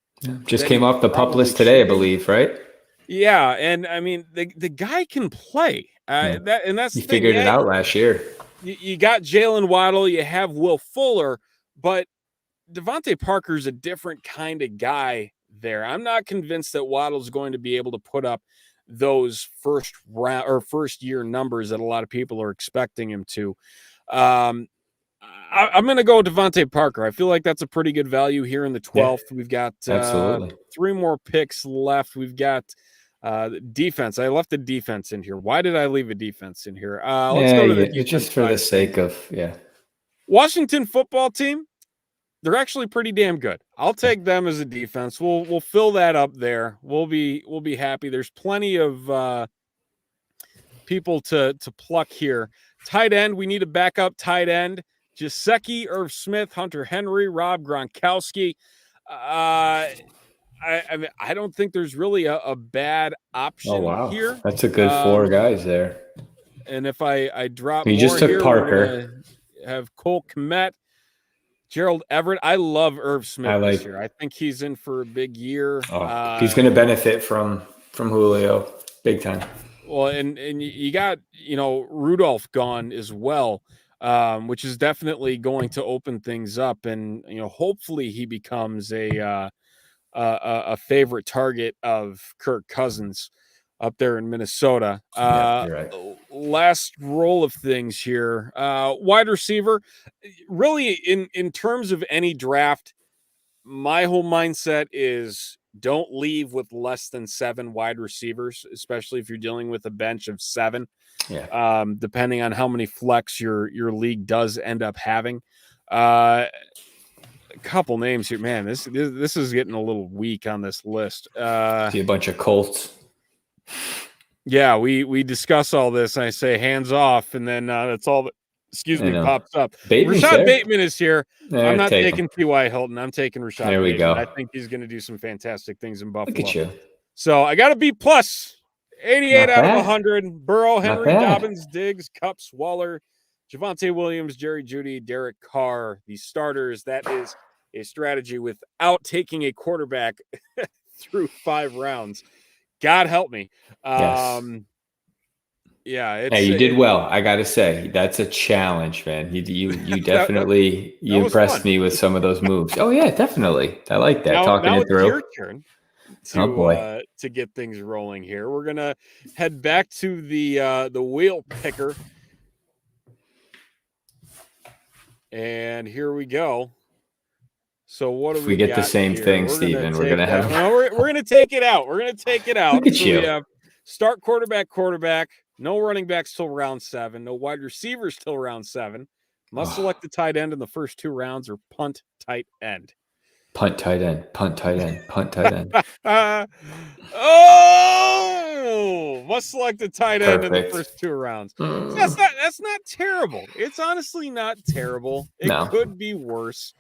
Speaker 2: Just came off the pup list today, I believe, right?
Speaker 1: Yeah, and I mean the guy can play. That's
Speaker 2: he figured it out last year.
Speaker 1: You got Jalen Waddle, you have Will Fuller, but Devontae Parker's a different kind of guy there. I'm not convinced that Waddle's going to be able to put up those first year numbers that a lot of people are expecting him to. I'm going to go Devontae Parker. I feel like that's a pretty good value here in the 12th. We've got 3 more picks left. We've got defense. I left the defense in here. Why did I leave a defense in here? Let's go to the defense
Speaker 2: just for the sake of
Speaker 1: Washington football team. They're actually pretty damn good. I'll take them as a defense. We'll fill that up there. We'll be happy. There's plenty of people to pluck here. Tight end. We need a backup tight end. Gesicki, Irv Smith, Hunter Henry, Rob Gronkowski. I don't think there's really a bad option here.
Speaker 2: That's a good 4 guys there.
Speaker 1: And if I drop
Speaker 2: you
Speaker 1: more
Speaker 2: just took
Speaker 1: here,
Speaker 2: Parker.
Speaker 1: Have Cole Kmet, Gerald Everett. I love Irv Smith this year. I think he's in for a big year.
Speaker 2: He's going to benefit from Julio big time.
Speaker 1: Well, and you got, Rudolph gone as well, which is definitely going to open things up, and hopefully he becomes a favorite target of Kirk Cousins up there in Minnesota.
Speaker 2: Yeah, you're right.
Speaker 1: Last roll of things here, wide receiver. Really, in terms of any draft, my whole mindset is don't leave with less than 7 wide receivers, especially if you're dealing with a bench of 7.
Speaker 2: Yeah.
Speaker 1: Depending on how many flex your league does end up having. A couple names here, man. This is getting a little weak on this list.
Speaker 2: See a bunch of Colts.
Speaker 1: Yeah, we discuss all this, and I say hands off, and then that's all that pops up.
Speaker 2: Bateman's
Speaker 1: Rashad
Speaker 2: there.
Speaker 1: Bateman is here. I'm not
Speaker 2: take
Speaker 1: taking T.Y. Hilton. I'm taking Rashad
Speaker 2: There we
Speaker 1: Bateman.
Speaker 2: go.
Speaker 1: I think he's going to do some fantastic things in Buffalo.
Speaker 2: Look at you.
Speaker 1: So I got a B plus, 88
Speaker 2: Not
Speaker 1: out
Speaker 2: bad.
Speaker 1: of 100. Burrow, Henry,
Speaker 2: bad.
Speaker 1: Dobbins, Diggs, Cups, Waller, Javonte Williams, Jerry Jeudy, Derek Carr, the starters. That is a strategy without taking a quarterback through 5 rounds. God help me.
Speaker 2: Yes.
Speaker 1: Yeah,
Speaker 2: Hey, you did well. I got to say, that's a challenge, man. You definitely you impressed
Speaker 1: fun.
Speaker 2: me with some of those moves. Oh yeah, definitely. I like that. Talking
Speaker 1: now
Speaker 2: it
Speaker 1: it's
Speaker 2: through.
Speaker 1: your turn to get things rolling here. We're gonna head back to the wheel picker, and here we go. So what do we
Speaker 2: get the same
Speaker 1: here?
Speaker 2: thing, Steven, we're gonna have.
Speaker 1: No, we're gonna take it out. We're gonna take it out.
Speaker 2: Look at
Speaker 1: so
Speaker 2: you.
Speaker 1: We have start quarterback. No running backs till round 7. No wide receivers till round 7. Must select the tight end in the first 2 rounds or punt tight end.
Speaker 2: Punt tight end. Punt tight end. Punt tight end.
Speaker 1: Must select the tight end in the first 2 rounds. That's not terrible. It's honestly not terrible. It could be worse.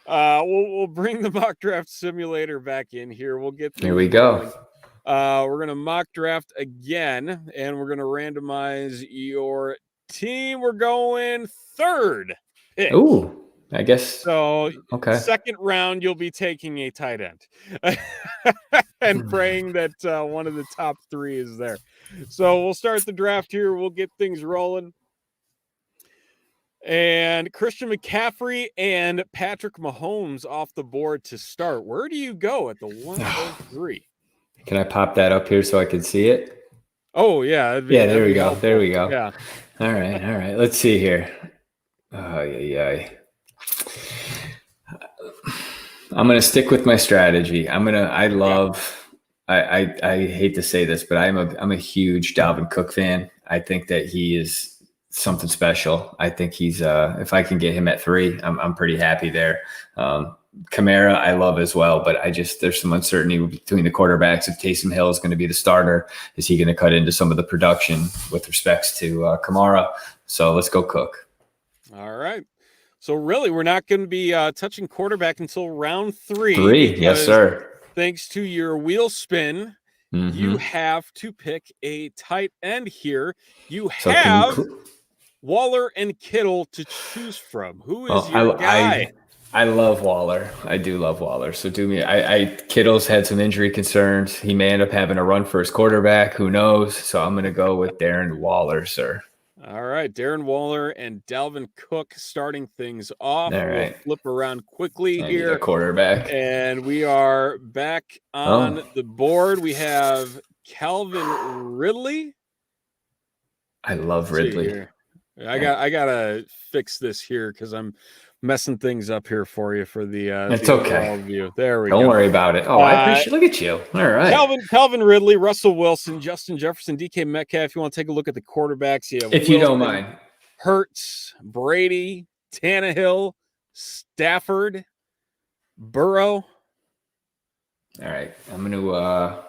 Speaker 1: We'll bring the mock draft simulator back in here. We'll get
Speaker 2: here we go.
Speaker 1: We're gonna mock draft again, and we're gonna randomize your team. We're going 3rd pick.
Speaker 2: Ooh, I guess
Speaker 1: so.
Speaker 2: Okay.
Speaker 1: 2nd round, you'll be taking a tight end, and praying that one of the top 3 is there. So we'll start the draft here. We'll get things rolling. And Christian McCaffrey and Patrick Mahomes off the board to start. Where do you go at the 103?
Speaker 2: Can I pop that up here so I can see it?
Speaker 1: Oh, yeah.
Speaker 2: There we go. Helpful. There we go.
Speaker 1: Yeah.
Speaker 2: All right. Let's see here. Oh, yeah. I'm going to stick with my strategy. I hate to say this, but I'm a huge Dalvin Cook fan. I think that he is something special. I think he's if I can get him at 3, I'm pretty happy there. Kamara, I love as well, but there's some uncertainty between the quarterbacks. If Taysom Hill is going to be the starter, is he going to cut into some of the production with respects to Kamara? So let's go Cook.
Speaker 1: All right. So really, we're not going to be touching quarterback until round 3.
Speaker 2: 3, yes, sir.
Speaker 1: Thanks to your wheel spin, you have to pick a tight end here. You have Waller and Kittle to choose from. Who is your guy?
Speaker 2: I love Waller. I do love Waller. So Kittle's had some injury concerns. He may end up having a run for his quarterback. Who knows? So I'm going to go with Darren Waller, sir.
Speaker 1: All right. Darren Waller and Dalvin Cook starting things off.
Speaker 2: All right.
Speaker 1: We'll flip around quickly here.
Speaker 2: Quarterback.
Speaker 1: And we are back on the board. We have Calvin Ridley.
Speaker 2: I love Ridley.
Speaker 1: I gotta fix this here because I'm messing things up here for you for the
Speaker 2: it's okay
Speaker 1: view. There we go.
Speaker 2: Don't worry about it. I appreciate. Look at you. All right.
Speaker 1: Calvin Ridley, Russell Wilson, Justin Jefferson, DK Metcalf. You want to take a look at the quarterbacks? Yeah,
Speaker 2: if you don't mind.
Speaker 1: Hurts, Brady, Tannehill, Stafford, Burrow.
Speaker 2: All right, I'm going to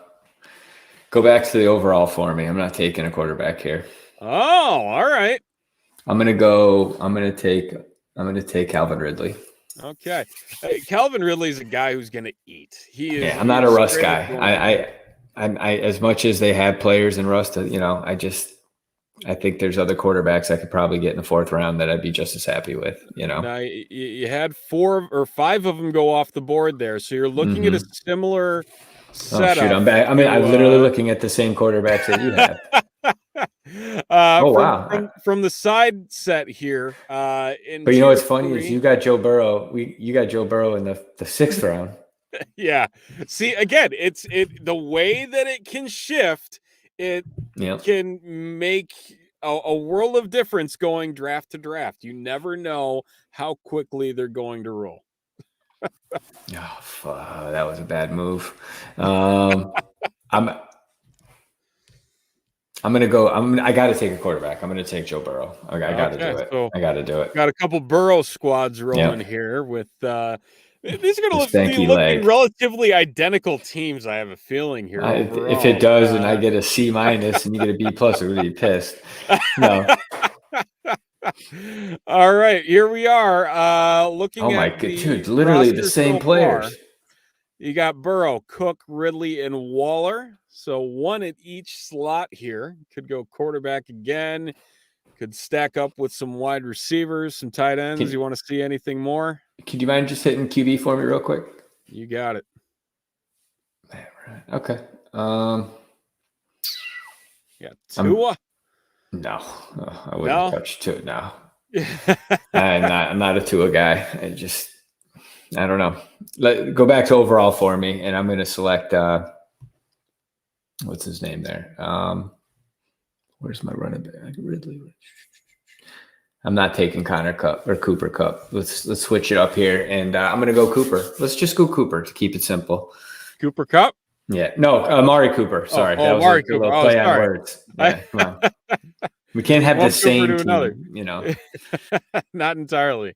Speaker 2: go back to the overall for me. I'm not taking a quarterback here.
Speaker 1: Oh, all right.
Speaker 2: I'm going to take Calvin Ridley.
Speaker 1: Okay. Hey, Calvin Ridley is a guy who's going to eat. He is.
Speaker 2: Yeah, I'm not a Russ guy. I as much as they have players in Russ, I think there's other quarterbacks I could probably get in the 4th round that I'd be just as happy with.
Speaker 1: Now, you had 4 or 5 of them go off the board there, so you're looking at a similar setup.
Speaker 2: Oh shoot, I'm back. I'm literally looking at the same quarterbacks that you have. Oh
Speaker 1: from
Speaker 2: wow!
Speaker 1: from the side set here, in
Speaker 2: But you know
Speaker 1: tier
Speaker 2: what's funny is
Speaker 1: 3.
Speaker 2: you got Joe Burrow. You got Joe Burrow in the sixth round.
Speaker 1: Yeah. See, again, the way that it can shift, it
Speaker 2: Yep.
Speaker 1: can make a world of difference going draft to draft. You never know how quickly they're going to roll.
Speaker 2: Oh, fuck, that was a bad move. I'm gonna go. I got to take a quarterback. I'm gonna take Joe Burrow. I got to
Speaker 1: Okay,
Speaker 2: do it.
Speaker 1: so
Speaker 2: I got to do it.
Speaker 1: got a couple Burrow squads rolling
Speaker 2: Yep.
Speaker 1: here with these are
Speaker 2: The
Speaker 1: going to be
Speaker 2: stanky
Speaker 1: looking
Speaker 2: leg.
Speaker 1: relatively identical teams. I have a feeling here
Speaker 2: If it
Speaker 1: overall.
Speaker 2: does, and I get a C minus, and you get a B plus, I'm gonna be pissed. No.
Speaker 1: All right, here we are.
Speaker 2: Oh
Speaker 1: Looking
Speaker 2: my
Speaker 1: at
Speaker 2: god,
Speaker 1: the
Speaker 2: dude! Literally the
Speaker 1: roster
Speaker 2: same
Speaker 1: so far.
Speaker 2: players.
Speaker 1: You got Burrow, Cook, Ridley, and Waller. So one at each slot here. Could go quarterback again. Could stack up with some wide receivers, some tight ends. You want to see anything more?
Speaker 2: Could you mind just hitting QB for me real quick?
Speaker 1: You got it.
Speaker 2: Okay.
Speaker 1: Yeah, Tua.
Speaker 2: No, I wouldn't
Speaker 1: No.
Speaker 2: touch Tua. No, I'm not a Tua guy. I don't know. Go back to overall for me, and I'm going to select what's his name there. Where's my running back? Ridley. I'm not taking Connor Cup or Cooper Cup. Let's switch it up here, and I'm going to go Cooper. Let's just go Cooper to keep it simple.
Speaker 1: Cooper Cup?
Speaker 2: Yeah, no, Amari Cooper. Sorry, that was
Speaker 1: Amari
Speaker 2: a
Speaker 1: Cooper.
Speaker 2: little play on words. Yeah, come on. We can't have the same team,
Speaker 1: another.
Speaker 2: you know.
Speaker 1: Not entirely.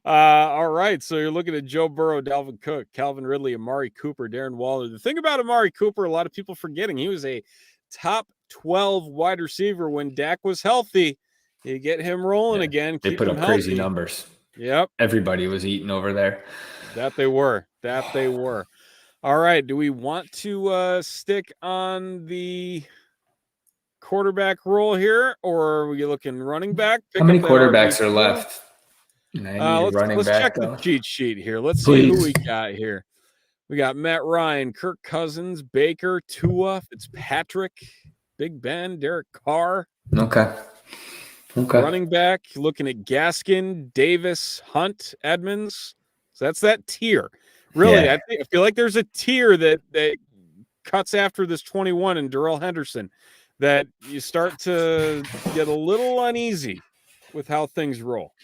Speaker 1: All right. So you're looking at Joe Burrow, Dalvin Cook, Calvin Ridley, Amari Cooper, Darren Waller. The thing about Amari Cooper, a lot of people forgetting, he was a top 12 wide receiver when Dak was healthy. You get him rolling again.
Speaker 2: They put up crazy numbers.
Speaker 1: Yep.
Speaker 2: Everybody was eating over there.
Speaker 1: That they were. All right. Do we want to stick on the quarterback role here, or are we looking running back?
Speaker 2: How many quarterbacks are left?
Speaker 1: Let's check the cheat sheet here. Let's see who we got here. We got Matt Ryan, Kirk Cousins, Baker, Tua, Fitzpatrick, Big Ben, Derek Carr.
Speaker 2: Okay.
Speaker 1: Running back, looking at Gaskin, Davis, Hunt, Edmonds. So that's that tier. Really, yeah. I feel like there's a tier that cuts after this 21 and Darrell Henderson that you start to get a little uneasy with how things roll.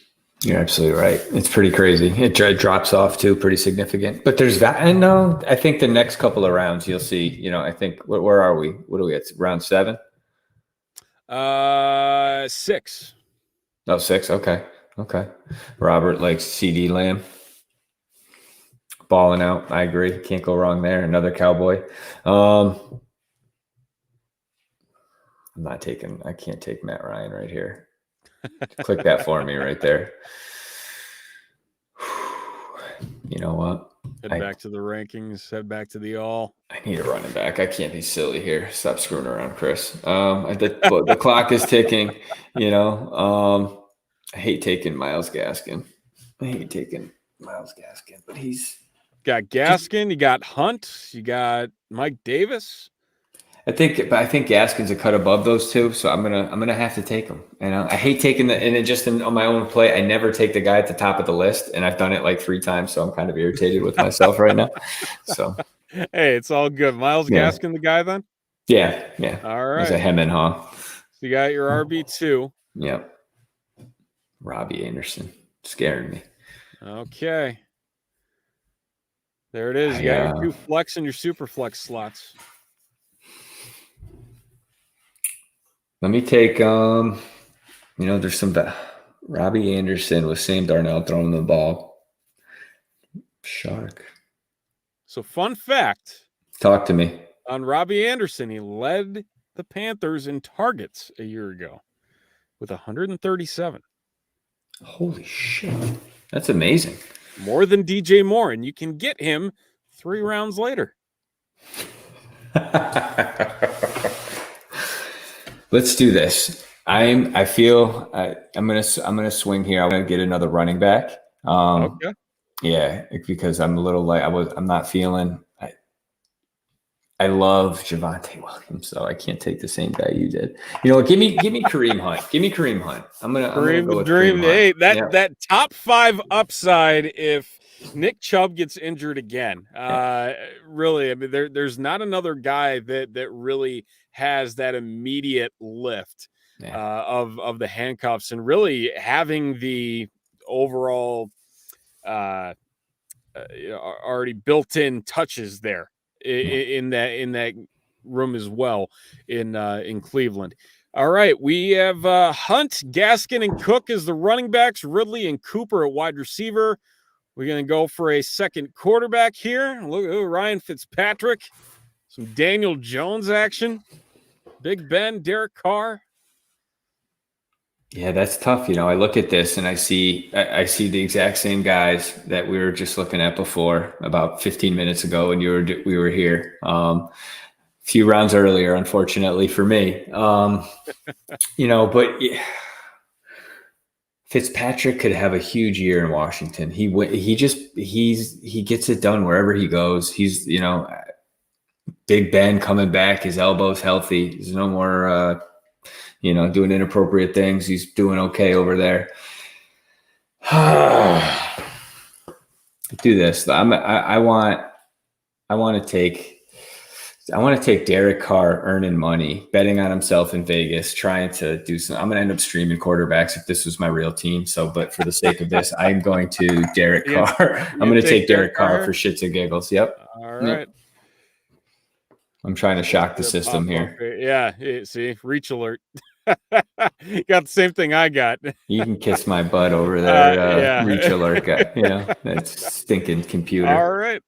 Speaker 2: You're absolutely right. It's pretty crazy. It drops off too, pretty significant. But there's that. And no, I think the next couple of rounds you'll see. You know, I think where are we? What are we at? Round 7?
Speaker 1: 6.
Speaker 2: Oh, 6. Okay. Robert likes CD Lamb. Balling out. I agree. Can't go wrong there. Another Cowboy. I can't take Matt Ryan right here. Click that for me right there. You know what?
Speaker 1: Head back to the rankings. Head back to the all.
Speaker 2: I need a running back. I can't be silly here. Stop screwing around, Chris. The clock is ticking. You know, I hate taking Myles Gaskin. But he's
Speaker 1: got Gaskin. You got Hunt. You got Mike Davis.
Speaker 2: I think Gaskin's a cut above those two, so I'm gonna have to take him. And I hate taking on my own play. I never take the guy at the top of the list, and I've done it like 3 times, so I'm kind of irritated with myself right now. So
Speaker 1: hey, it's all good. Myles Gaskin, the guy then?
Speaker 2: Yeah.
Speaker 1: All right.
Speaker 2: It's a hem and haw.
Speaker 1: So you got your RB2.
Speaker 2: Yep. Robbie Anderson scaring me.
Speaker 1: Okay. There it is. You got your 2 flex and your super flex slots.
Speaker 2: Let me take, there's some Robbie Anderson with Sam Darnold throwing the ball. Shark.
Speaker 1: So fun fact.
Speaker 2: Talk to me.
Speaker 1: On Robbie Anderson, he led the Panthers in targets a year ago with 137.
Speaker 2: Holy shit. That's amazing.
Speaker 1: More than DJ Moore, and you can get him 3 rounds later.
Speaker 2: Let's do this. I feel I'm gonna swing here. I'm gonna get another running back. Okay. Yeah, because I'm a little I'm not feeling. I love Javonte Williams, so I can't take the same guy you did. You know what? Give me Kareem Hunt. Give me Kareem Hunt. I'm gonna go with Kareem Hunt.
Speaker 1: Hey,
Speaker 2: Yeah.
Speaker 1: that top 5 upside if Nick Chubb gets injured again. Really, I mean, there's not another guy that really has that immediate lift of the handcuffs and really having the overall already built-in touches there in that room as well in Cleveland. All right, we have Hunt, Gaskin, and Cook as the running backs, Ridley and Cooper at wide receiver. We're going to go for a second quarterback here. Look at Ryan Fitzpatrick, some Daniel Jones action, Big Ben, Derek Carr.
Speaker 2: Yeah, that's tough. You know, I look at this and I see the exact same guys that we were just looking at before about 15 minutes ago, and we were here. A few rounds earlier, unfortunately for me. You know, but Fitzpatrick could have a huge year in Washington. He gets it done wherever he goes. He's, you know, Big Ben coming back, his elbow's healthy. There's no more you know, doing inappropriate things. He's doing okay over there. Do this. I want to take Derek Carr earning money, betting on himself in Vegas, trying to do some. I'm going to end up streaming quarterbacks if this was my real team. So, but for the sake of this, I'm going to Derek Carr. I'm going to take Derek Carr for shits and giggles. Yep.
Speaker 1: All right.
Speaker 2: Yep. I'm trying to shock the system here.
Speaker 1: Yeah. See, reach alert. You got the same thing I got.
Speaker 2: You can kiss my butt over there, reach alert guy. You know, that's stinking computer.
Speaker 1: All right.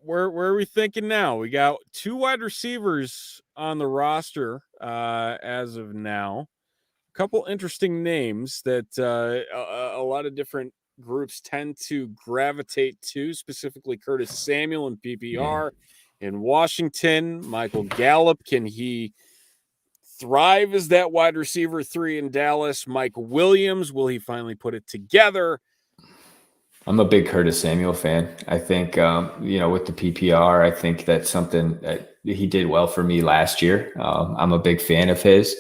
Speaker 1: Where are we thinking now? We got 2 wide receivers on the roster as of now. A couple interesting names that a lot of different groups tend to gravitate to, specifically Curtis Samuel in PPR in Washington. Michael Gallup, can he thrive as that wide receiver 3 in Dallas? Mike Williams, will he finally put it together?
Speaker 2: I'm a big Curtis Samuel fan. I think, you know, with the PPR, I think that's something that he did well for me last year. I'm a big fan of his.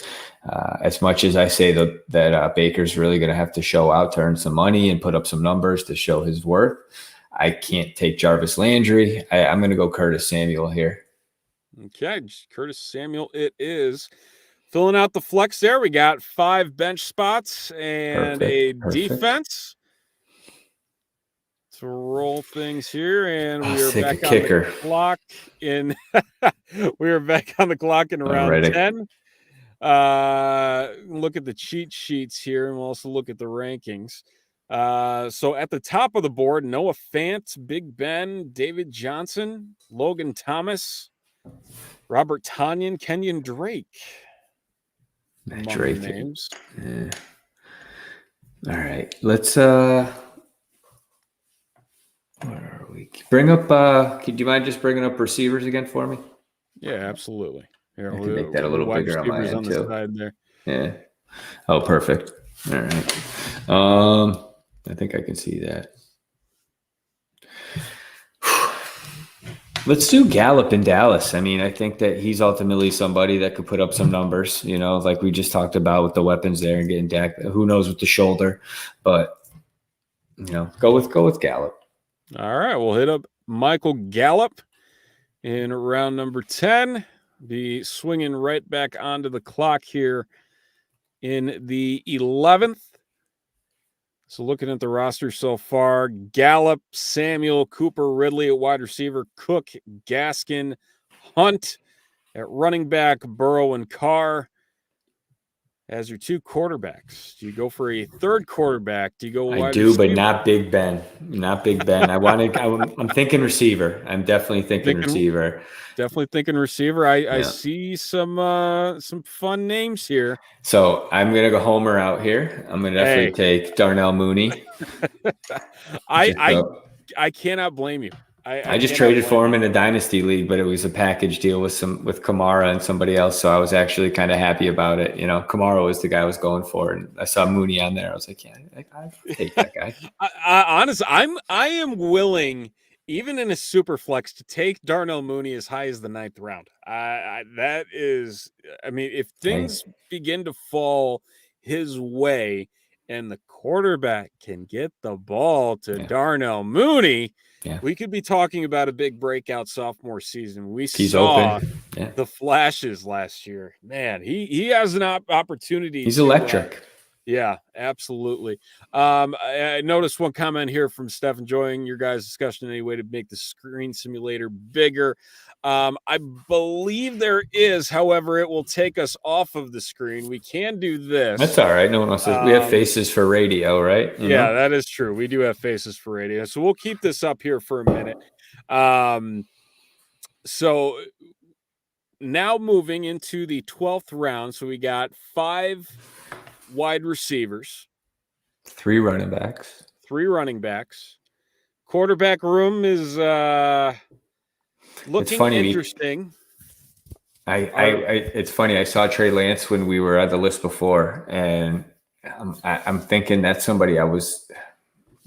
Speaker 2: As much as I say that Baker's really going to have to show out to earn some money and put up some numbers to show his worth, I can't take Jarvis Landry. I'm going to go Curtis Samuel here.
Speaker 1: Okay, Curtis Samuel it is. Filling out the flex there, we got 5 bench spots and Perfect. Defense. To roll things here, and we are back on the clock in we are back on the clock in round 10. Look at the cheat sheets here, and we'll also look at the rankings. So at the top of the board, Noah Fant, Big Ben, David Johnson, Logan Thomas, Robert Tonyan, Kenyon Drake.
Speaker 2: Drake names. Yeah. All right, let's where are we? Bring up do you mind just bringing up receivers again for me?
Speaker 1: Yeah, absolutely. Here,
Speaker 2: I can make that a little bigger on my end too.
Speaker 1: The side there.
Speaker 2: Yeah. Oh, perfect. All right. I think I can see that. Let's do Gallup in Dallas. I mean, I think that he's ultimately somebody that could put up some numbers, you know, like we just talked about with the weapons there and getting Dak. Who knows with the shoulder, but you know, go with Gallup.
Speaker 1: All right, we'll hit up Michael Gallup in round number 10. Be swinging right back onto the clock here in the 11th. So looking at the roster so far, Gallup, Samuel, Cooper, Ridley at wide receiver, Cook, Gaskin, Hunt at running back, Burrow and Carr as your 2 quarterbacks. Do you go for a third quarterback? Do you go wide receiver?
Speaker 2: But not Big Ben. Not Big Ben. I'm thinking receiver. I'm definitely thinking receiver.
Speaker 1: Definitely thinking receiver. I see some fun names here.
Speaker 2: So I'm gonna go homer out here. I'm gonna definitely take Darnell Mooney.
Speaker 1: I cannot blame you.
Speaker 2: I just traded for him in a dynasty league, but it was a package deal with Kamara and somebody else. So I was actually kind of happy about it. You know, Kamara was the guy I was going for, and I saw Mooney on there. I was like, yeah, I'll take that guy.
Speaker 1: Honestly, I am willing even in a super flex, to take Darnell Mooney as high as the 9th round. That is, I mean, if things begin to fall his way and the quarterback can get the ball to Darnell Mooney, we could be talking about a big breakout sophomore season. We saw the flashes last year. Man, he has an opportunity.
Speaker 2: He's electric.
Speaker 1: Yeah, absolutely. I noticed one comment here from Steph, enjoying your guys' discussion. Any way to make the screen simulator bigger? I believe there is. However, it will take us off of the screen. We can do this.
Speaker 2: That's all right. No one else says we have faces for radio, right?
Speaker 1: You know? That is true. We do have faces for radio. So we'll keep this up here for a minute. So now moving into the 12th round. So we got 5 wide receivers,
Speaker 2: 3 running backs,
Speaker 1: 3 running backs. Quarterback room is looking interesting.
Speaker 2: It's funny. I saw Trey Lance when we were at the list before, and I'm thinking that's somebody I'm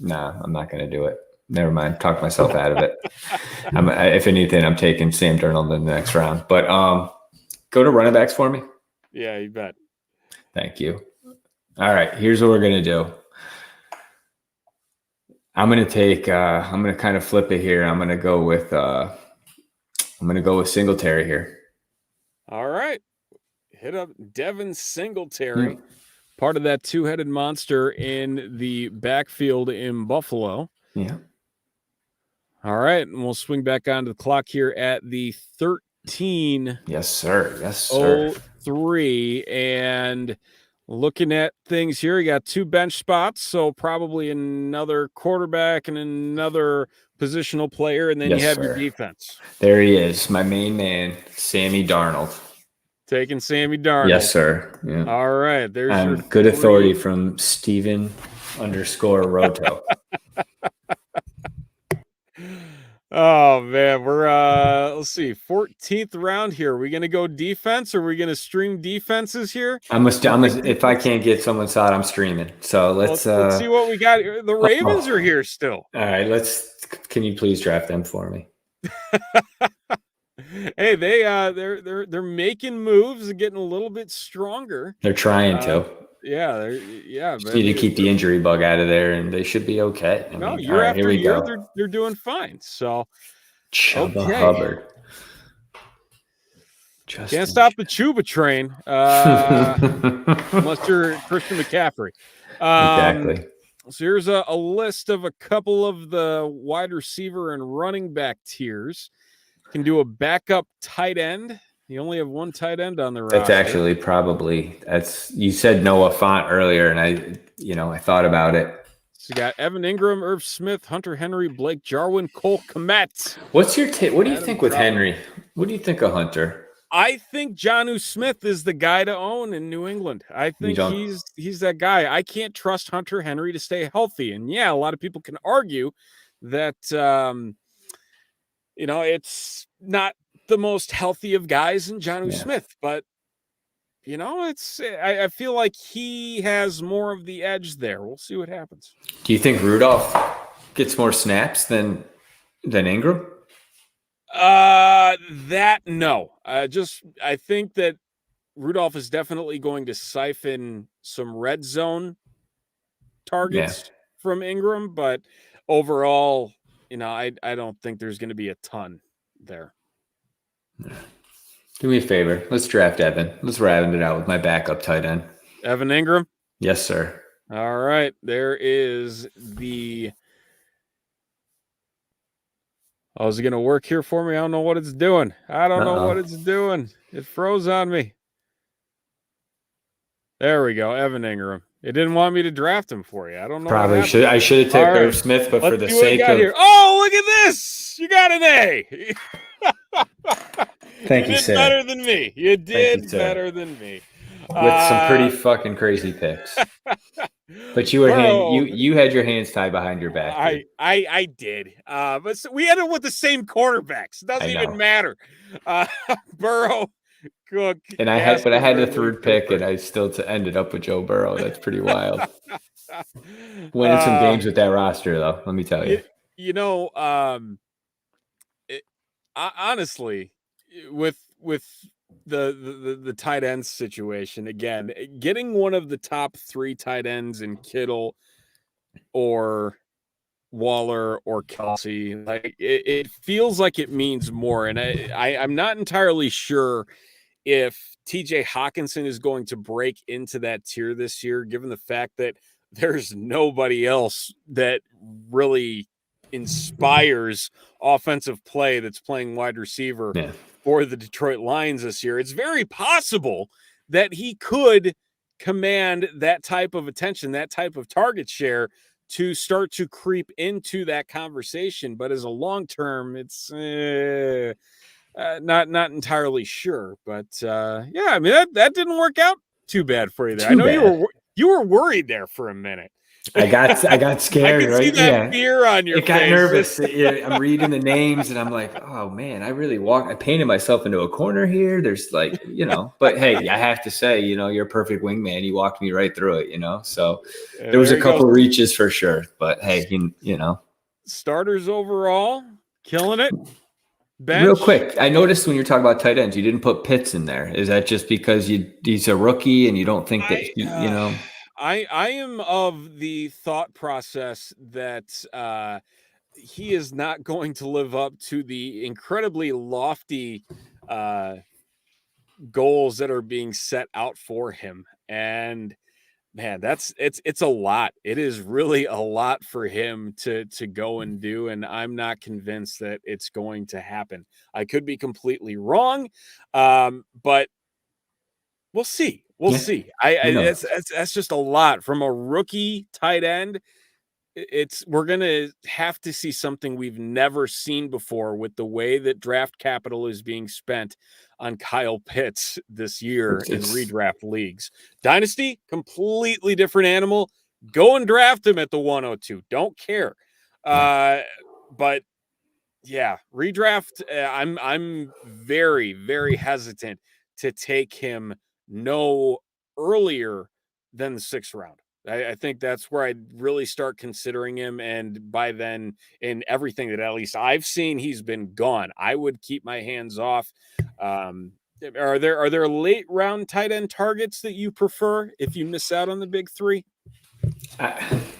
Speaker 2: not going to do it. Never mind. Talk myself out of it. If anything, I'm taking Sam Darnold in the next round. But go to running backs for me.
Speaker 1: Yeah, you bet.
Speaker 2: Thank you. All right, here's what we're going to do. I'm going to kind of flip it here. I'm going to go with Singletary here.
Speaker 1: All right. Hit up Devin Singletary, part of that 2-headed monster in the backfield in Buffalo.
Speaker 2: Yeah.
Speaker 1: All right, and we'll swing back onto the clock here at the 13.
Speaker 2: Yes, sir. Yes, sir.
Speaker 1: 03, and looking at things here, you got 2 bench spots, so probably another quarterback and another positional player, and then you have your defense.
Speaker 2: There he is, my main man, Sammy Darnold.
Speaker 1: Taking Sammy Darnold.
Speaker 2: Yes, sir. Yeah.
Speaker 1: All right, there's your
Speaker 2: good authority from Steven_Roto.
Speaker 1: Oh man, we're let's see, 14th round here. Are we gonna go defense, or are we gonna stream defenses here?
Speaker 2: If I can't get someone solid, I'm streaming. So let's
Speaker 1: see what we got. The Ravens are here still.
Speaker 2: All right, can you please draft them for me?
Speaker 1: Hey, they're making moves and getting a little bit stronger.
Speaker 2: They're trying to.
Speaker 1: Yeah,
Speaker 2: just need to keep the injury bug out of there, and they should be okay.
Speaker 1: Year after year, they're doing fine. So,
Speaker 2: Chuba Hubbard.
Speaker 1: Can't stop the Chuba train, unless you're Christian McCaffrey.
Speaker 2: Exactly.
Speaker 1: So here's a list of a couple of the wide receiver and running back tiers. Can do a backup tight end. You only have 1 tight end on the roster.
Speaker 2: That's actually you said Noah Fant earlier, and I thought about it.
Speaker 1: So you got Evan Ingram, Irv Smith, Hunter Henry, Blake Jarwin, Cole Kmet.
Speaker 2: What's your what do you think with Henry? What do you think of Hunter?
Speaker 1: I think Jonnu Smith is the guy to own in New England. I think he's that guy. I can't trust Hunter Henry to stay healthy. And yeah, a lot of people can argue that it's not the most healthy of guys in Jonnu Smith, but I feel like he has more of the edge there. We'll see what happens.
Speaker 2: Do you think Rudolph gets more snaps than Ingram?
Speaker 1: No. I think that Rudolph is definitely going to siphon some red zone targets from Ingram, but overall, I don't think there's going to be a ton there.
Speaker 2: Do me a favor. Let's draft Evan. Let's round it out with my backup tight end.
Speaker 1: Evan Ingram?
Speaker 2: Yes, sir.
Speaker 1: All right. There is the... Oh, is it going to work here for me? I don't know what it's doing. I don't know what it's doing. It froze on me. There we go. Evan Ingram. It didn't want me to draft him for you. I don't know.
Speaker 2: Probably should. I should have taken Irv Smith, but for the sake of...
Speaker 1: Here. Oh, look at this. You got an A.
Speaker 2: Thank you,
Speaker 1: sir. Better than me. You did better than me.
Speaker 2: With some pretty fucking crazy picks. But you had your hands tied behind your back.
Speaker 1: I did. But we ended up with the same quarterbacks. It doesn't even matter. Burrow, Cook.
Speaker 2: And I had the third pick, and I still ended up with Joe Burrow. That's pretty wild. Winning some games with that roster, though. Let me tell you.
Speaker 1: honestly, with the tight end situation again, getting one of the top 3 tight ends in Kittle or Waller or Kelsey, like it feels like it means more. And I'm not entirely sure if TJ Hawkinson is going to break into that tier this year, given the fact that there's nobody else that really inspires offensive play that's playing wide receiver
Speaker 2: Yeah.
Speaker 1: for the Detroit Lions this year. It's very possible that he could command that type of attention, that type of target share to start to creep into that conversation. But as a long term, it's not entirely sure. But yeah, I mean that didn't work out too bad for you there. I
Speaker 2: Too
Speaker 1: know
Speaker 2: bad.
Speaker 1: you were worried there for a minute.
Speaker 2: I got
Speaker 1: I
Speaker 2: scared,
Speaker 1: could see
Speaker 2: right?
Speaker 1: that
Speaker 2: Yeah.
Speaker 1: fear on your
Speaker 2: It got
Speaker 1: face.
Speaker 2: nervous. I'm reading the names and I'm like, oh man, I painted myself into a corner here. There's like, but hey, I have to say, you're a perfect wingman. You walked me right through it, so there was
Speaker 1: There
Speaker 2: a
Speaker 1: you go.
Speaker 2: couple reaches for sure, but hey,
Speaker 1: Starters overall, killing it.
Speaker 2: Real
Speaker 1: Bench.
Speaker 2: quick, I noticed when you're talking about tight ends, you didn't put Pitts in there. Is that just because he's a rookie and you don't think that
Speaker 1: I am of the thought process that he is not going to live up to the incredibly lofty goals that are being set out for him. And man, it's a lot. It is really a lot for him to go and do, and I'm not convinced that it's going to happen. I could be completely wrong, but we'll see. We'll
Speaker 2: Yeah,
Speaker 1: see.
Speaker 2: who knows?
Speaker 1: That's just a lot from a rookie tight end. We're gonna have to see something we've never seen before with the way that draft capital is being spent on Kyle Pitts this year in
Speaker 2: It's
Speaker 1: redraft leagues. Dynasty, completely different animal. Go and draft him at the 102. Don't care. But yeah, redraft. I'm very, very hesitant to take him no earlier than the 6th round. I think that's where I'd really start considering him. And by then, in everything that at least I've seen, he's been gone. I would keep my hands off. Are there late round tight end targets that you prefer if you miss out on the big 3?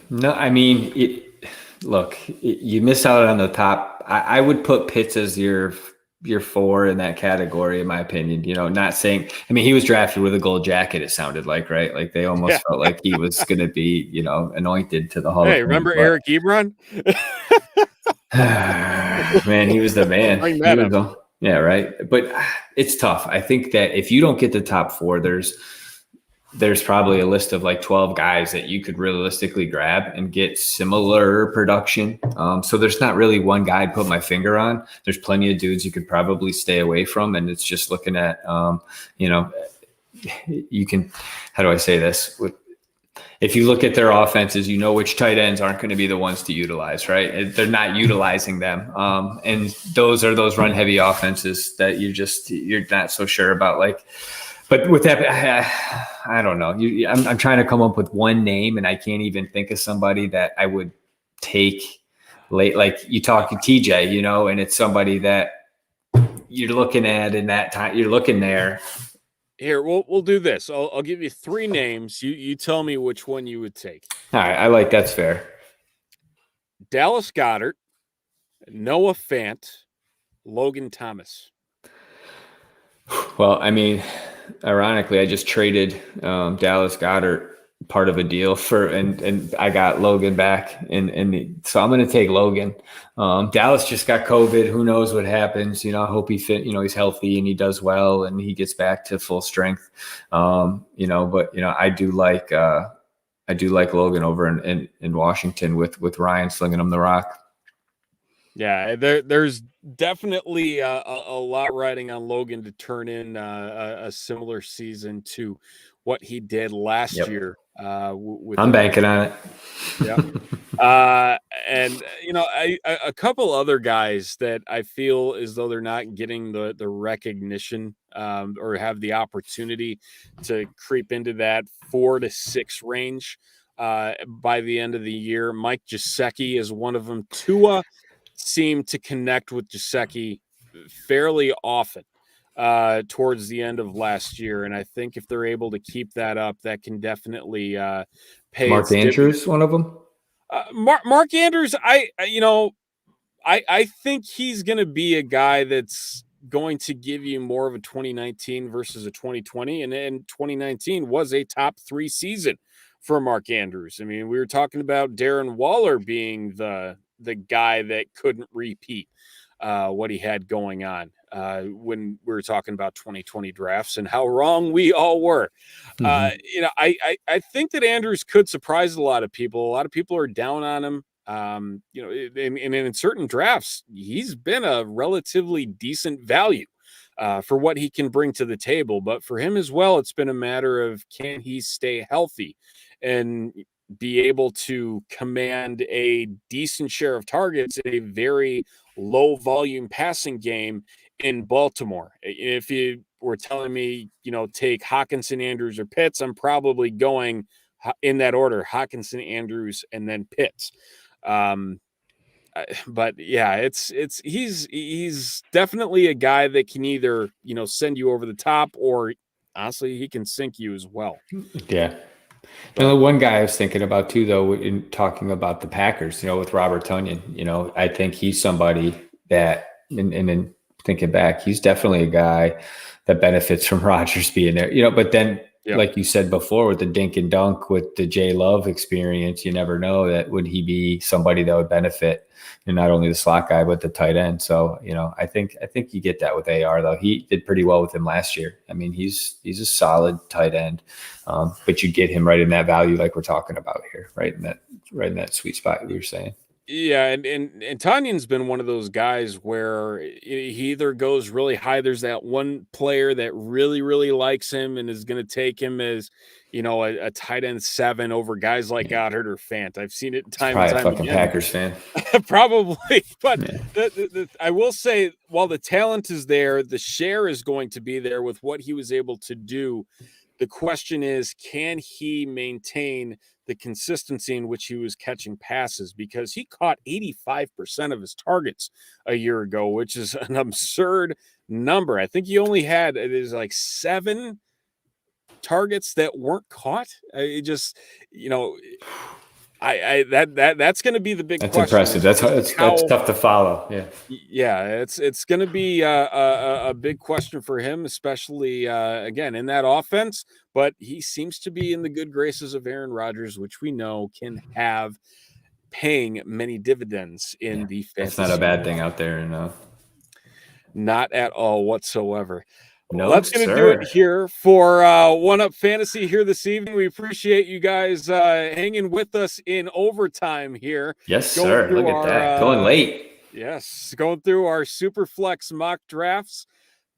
Speaker 2: No, I mean, you miss out on the top. I would put Pitts as your 4 in that category, in my opinion. Not saying, I mean, he was drafted with a gold jacket, it sounded like, right? Like they almost felt like he was going to be, anointed to the Hall of
Speaker 1: Hey,
Speaker 2: Fame.
Speaker 1: remember Eric Ebron?
Speaker 2: Man, he was the man.
Speaker 1: Bring that up.
Speaker 2: Yeah, right. But it's tough. I think that if you don't get the top 4, there's probably a list of like 12 guys that you could realistically grab and get similar production. So there's not really one guy I'd put my finger on. There's plenty of dudes you could probably stay away from. And it's just looking at, you can, how do I say this? If you look at their offenses, which tight ends aren't going to be the ones to utilize, right? They're not utilizing them. And those are those run heavy offenses that you're not so sure about. But with that, I don't know. I'm trying to come up with one name, and I can't even think of somebody that I would take late. Like you talk to TJ, and it's somebody that you're looking at in that time. You're looking there.
Speaker 1: Here, we'll do this. I'll give you 3 names. You tell me which one you would take.
Speaker 2: All right, that's fair.
Speaker 1: Dallas Goedert, Noah Fant, Logan Thomas.
Speaker 2: Well, I mean, ironically, I just traded Dallas Goedert part of a deal and I got Logan back, and so I'm going to take Logan. Dallas just got COVID. Who knows what happens? I hope he he's healthy and he does well and he gets back to full strength. But I do like Logan over in Washington with Ryan slinging him the rock.
Speaker 1: Yeah, there's definitely a lot riding on Logan to turn in a similar season to what he did last year.
Speaker 2: I'm banking on it.
Speaker 1: Yeah. And a couple other guys that I feel as though they're not getting the recognition or have the opportunity to creep into that 4 to 6 range by the end of the year. Mike Gesicki is one of them. Tua seemed to connect with Gesicki fairly often towards the end of last year. And I think if they're able to keep that up, that can definitely pay
Speaker 2: Mark
Speaker 1: its dividends.
Speaker 2: Andrews, one of them.
Speaker 1: Mark Andrews, I think he's going to be a guy that's going to give you more of a 2019 versus a 2020. And 2019 was a top 3 season for Mark Andrews. I mean, we were talking about Darren Waller being the guy that couldn't repeat what he had going on when we were talking about 2020 drafts and how wrong we all were. I think that Andrews could surprise a lot of people. A lot of people are down on him. In certain drafts, he's been a relatively decent value for what he can bring to the table. But for him as well, it's been a matter of can he stay healthy and be able to command a decent share of targets in a very low volume passing game in Baltimore. If you were telling me, take Hockenson, Andrews, or Pitts, I'm probably going in that order: Hockenson, Andrews, and then Pitts. But yeah, he's definitely a guy that can either send you over the top, or honestly, he can sink you as well.
Speaker 2: Yeah. The one guy I was thinking about too, though, in talking about the Packers, with Robert Tonyan, I think he's somebody that, and then thinking back, he's definitely a guy that benefits from Rodgers being there, but then, like you said before, with the dink and dunk, with the J Love experience, you never know that would he be somebody that would benefit, and not only the slot guy, but the tight end. So, I think you get that with AR, though. He did pretty well with him last year. I mean, he's a solid tight end, but you get him right in that value, like we're talking about here, right in that sweet spot you were saying.
Speaker 1: Yeah, and Tanyan's been one of those guys where he either goes really high. There's that one player that really, really likes him and is going to take him as, a tight end 7 over guys like Goddard or Fant. I've seen it time and time again.
Speaker 2: Packers fan.
Speaker 1: Probably, but I will say, while the talent is there, the share is going to be there with what he was able to do. The question is, can he maintain the consistency in which he was catching passes? Because he caught 85% of his targets a year ago, which is an absurd number. I think he only had, it is like 7 targets that weren't caught. That's going to be the big question.
Speaker 2: Impressive. That's tough to follow.
Speaker 1: Yeah, it's going to be a big question for him, especially again in that offense. But he seems to be in the good graces of Aaron Rodgers, which we know can have paying many dividends in the fantasy.
Speaker 2: That's not a bad thing out there,
Speaker 1: Not at all whatsoever.
Speaker 2: No,
Speaker 1: well, that's going to do it here for One Up Fantasy here this evening. We appreciate you guys hanging with us in overtime here.
Speaker 2: Yes, sir. Look at that. Going late.
Speaker 1: Yes, going through our Superflex mock drafts,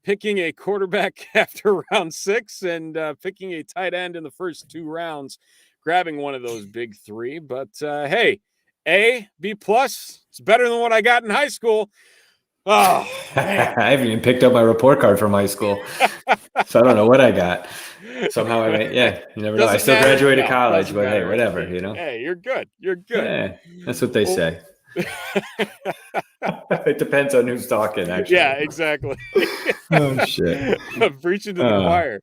Speaker 1: picking a quarterback after round 6 and picking a tight end in the first 2 rounds, grabbing one of those big 3. But hey, A, B+, it's better than what I got in high school. Oh, man.
Speaker 2: I haven't even picked up my report card from high school, so I don't know what I got. Somehow you never know. I still graduated college, but hey, whatever,
Speaker 1: Hey, you're good. You're good.
Speaker 2: Yeah, that's what they say. It depends on who's talking, actually.
Speaker 1: Yeah, exactly.
Speaker 2: Oh, shit.
Speaker 1: Preaching to the choir.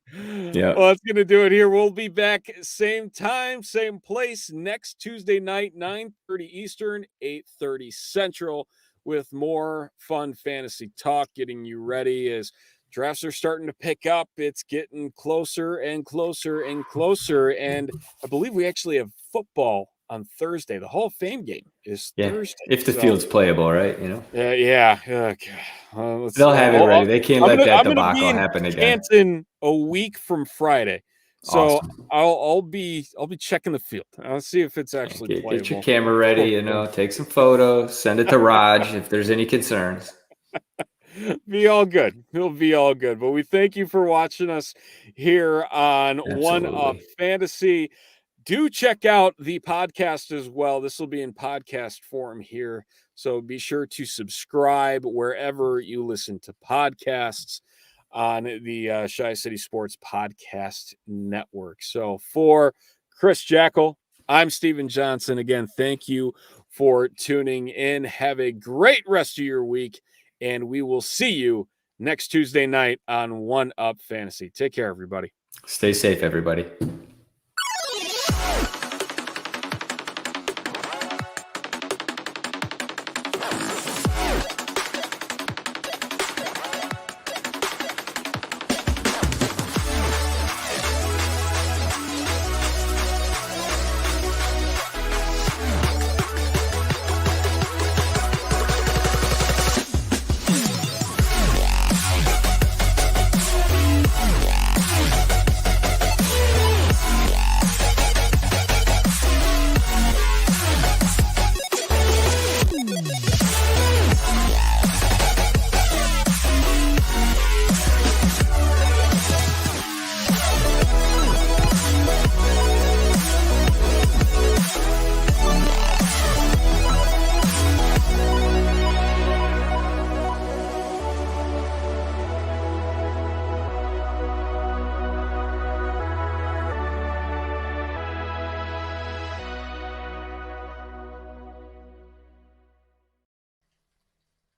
Speaker 2: Yeah.
Speaker 1: Well, that's going to do it here. We'll be back same time, same place next Tuesday night, 9:30 Eastern, 8:30 Central, with more fun fantasy talk, getting you ready as drafts are starting to pick up. It's getting closer and closer and closer. And I believe we actually have football on Thursday. The Hall of Fame game is Thursday.
Speaker 2: If the field's playable, right?
Speaker 1: Yeah.
Speaker 2: They'll have it ready. They can't let that debacle happen again.
Speaker 1: Canton a week from Friday. So
Speaker 2: awesome.
Speaker 1: I'll be checking the field. I'll see if it's actually playable.
Speaker 2: Get your camera ready, take some photos, send it to Raj if there's any concerns.
Speaker 1: Be all good. It'll be all good. But we thank you for watching us here on One Up Fantasy. Do check out the podcast as well. This will be in podcast form here. So be sure to subscribe wherever you listen to podcasts on the Shy City Sports Podcast Network. So for Chris Jackle, I'm Steven Johnson. Again, thank you for tuning in. Have a great rest of your week, and we will see you next Tuesday night on One Up Fantasy. Take care, everybody.
Speaker 2: Stay safe, everybody.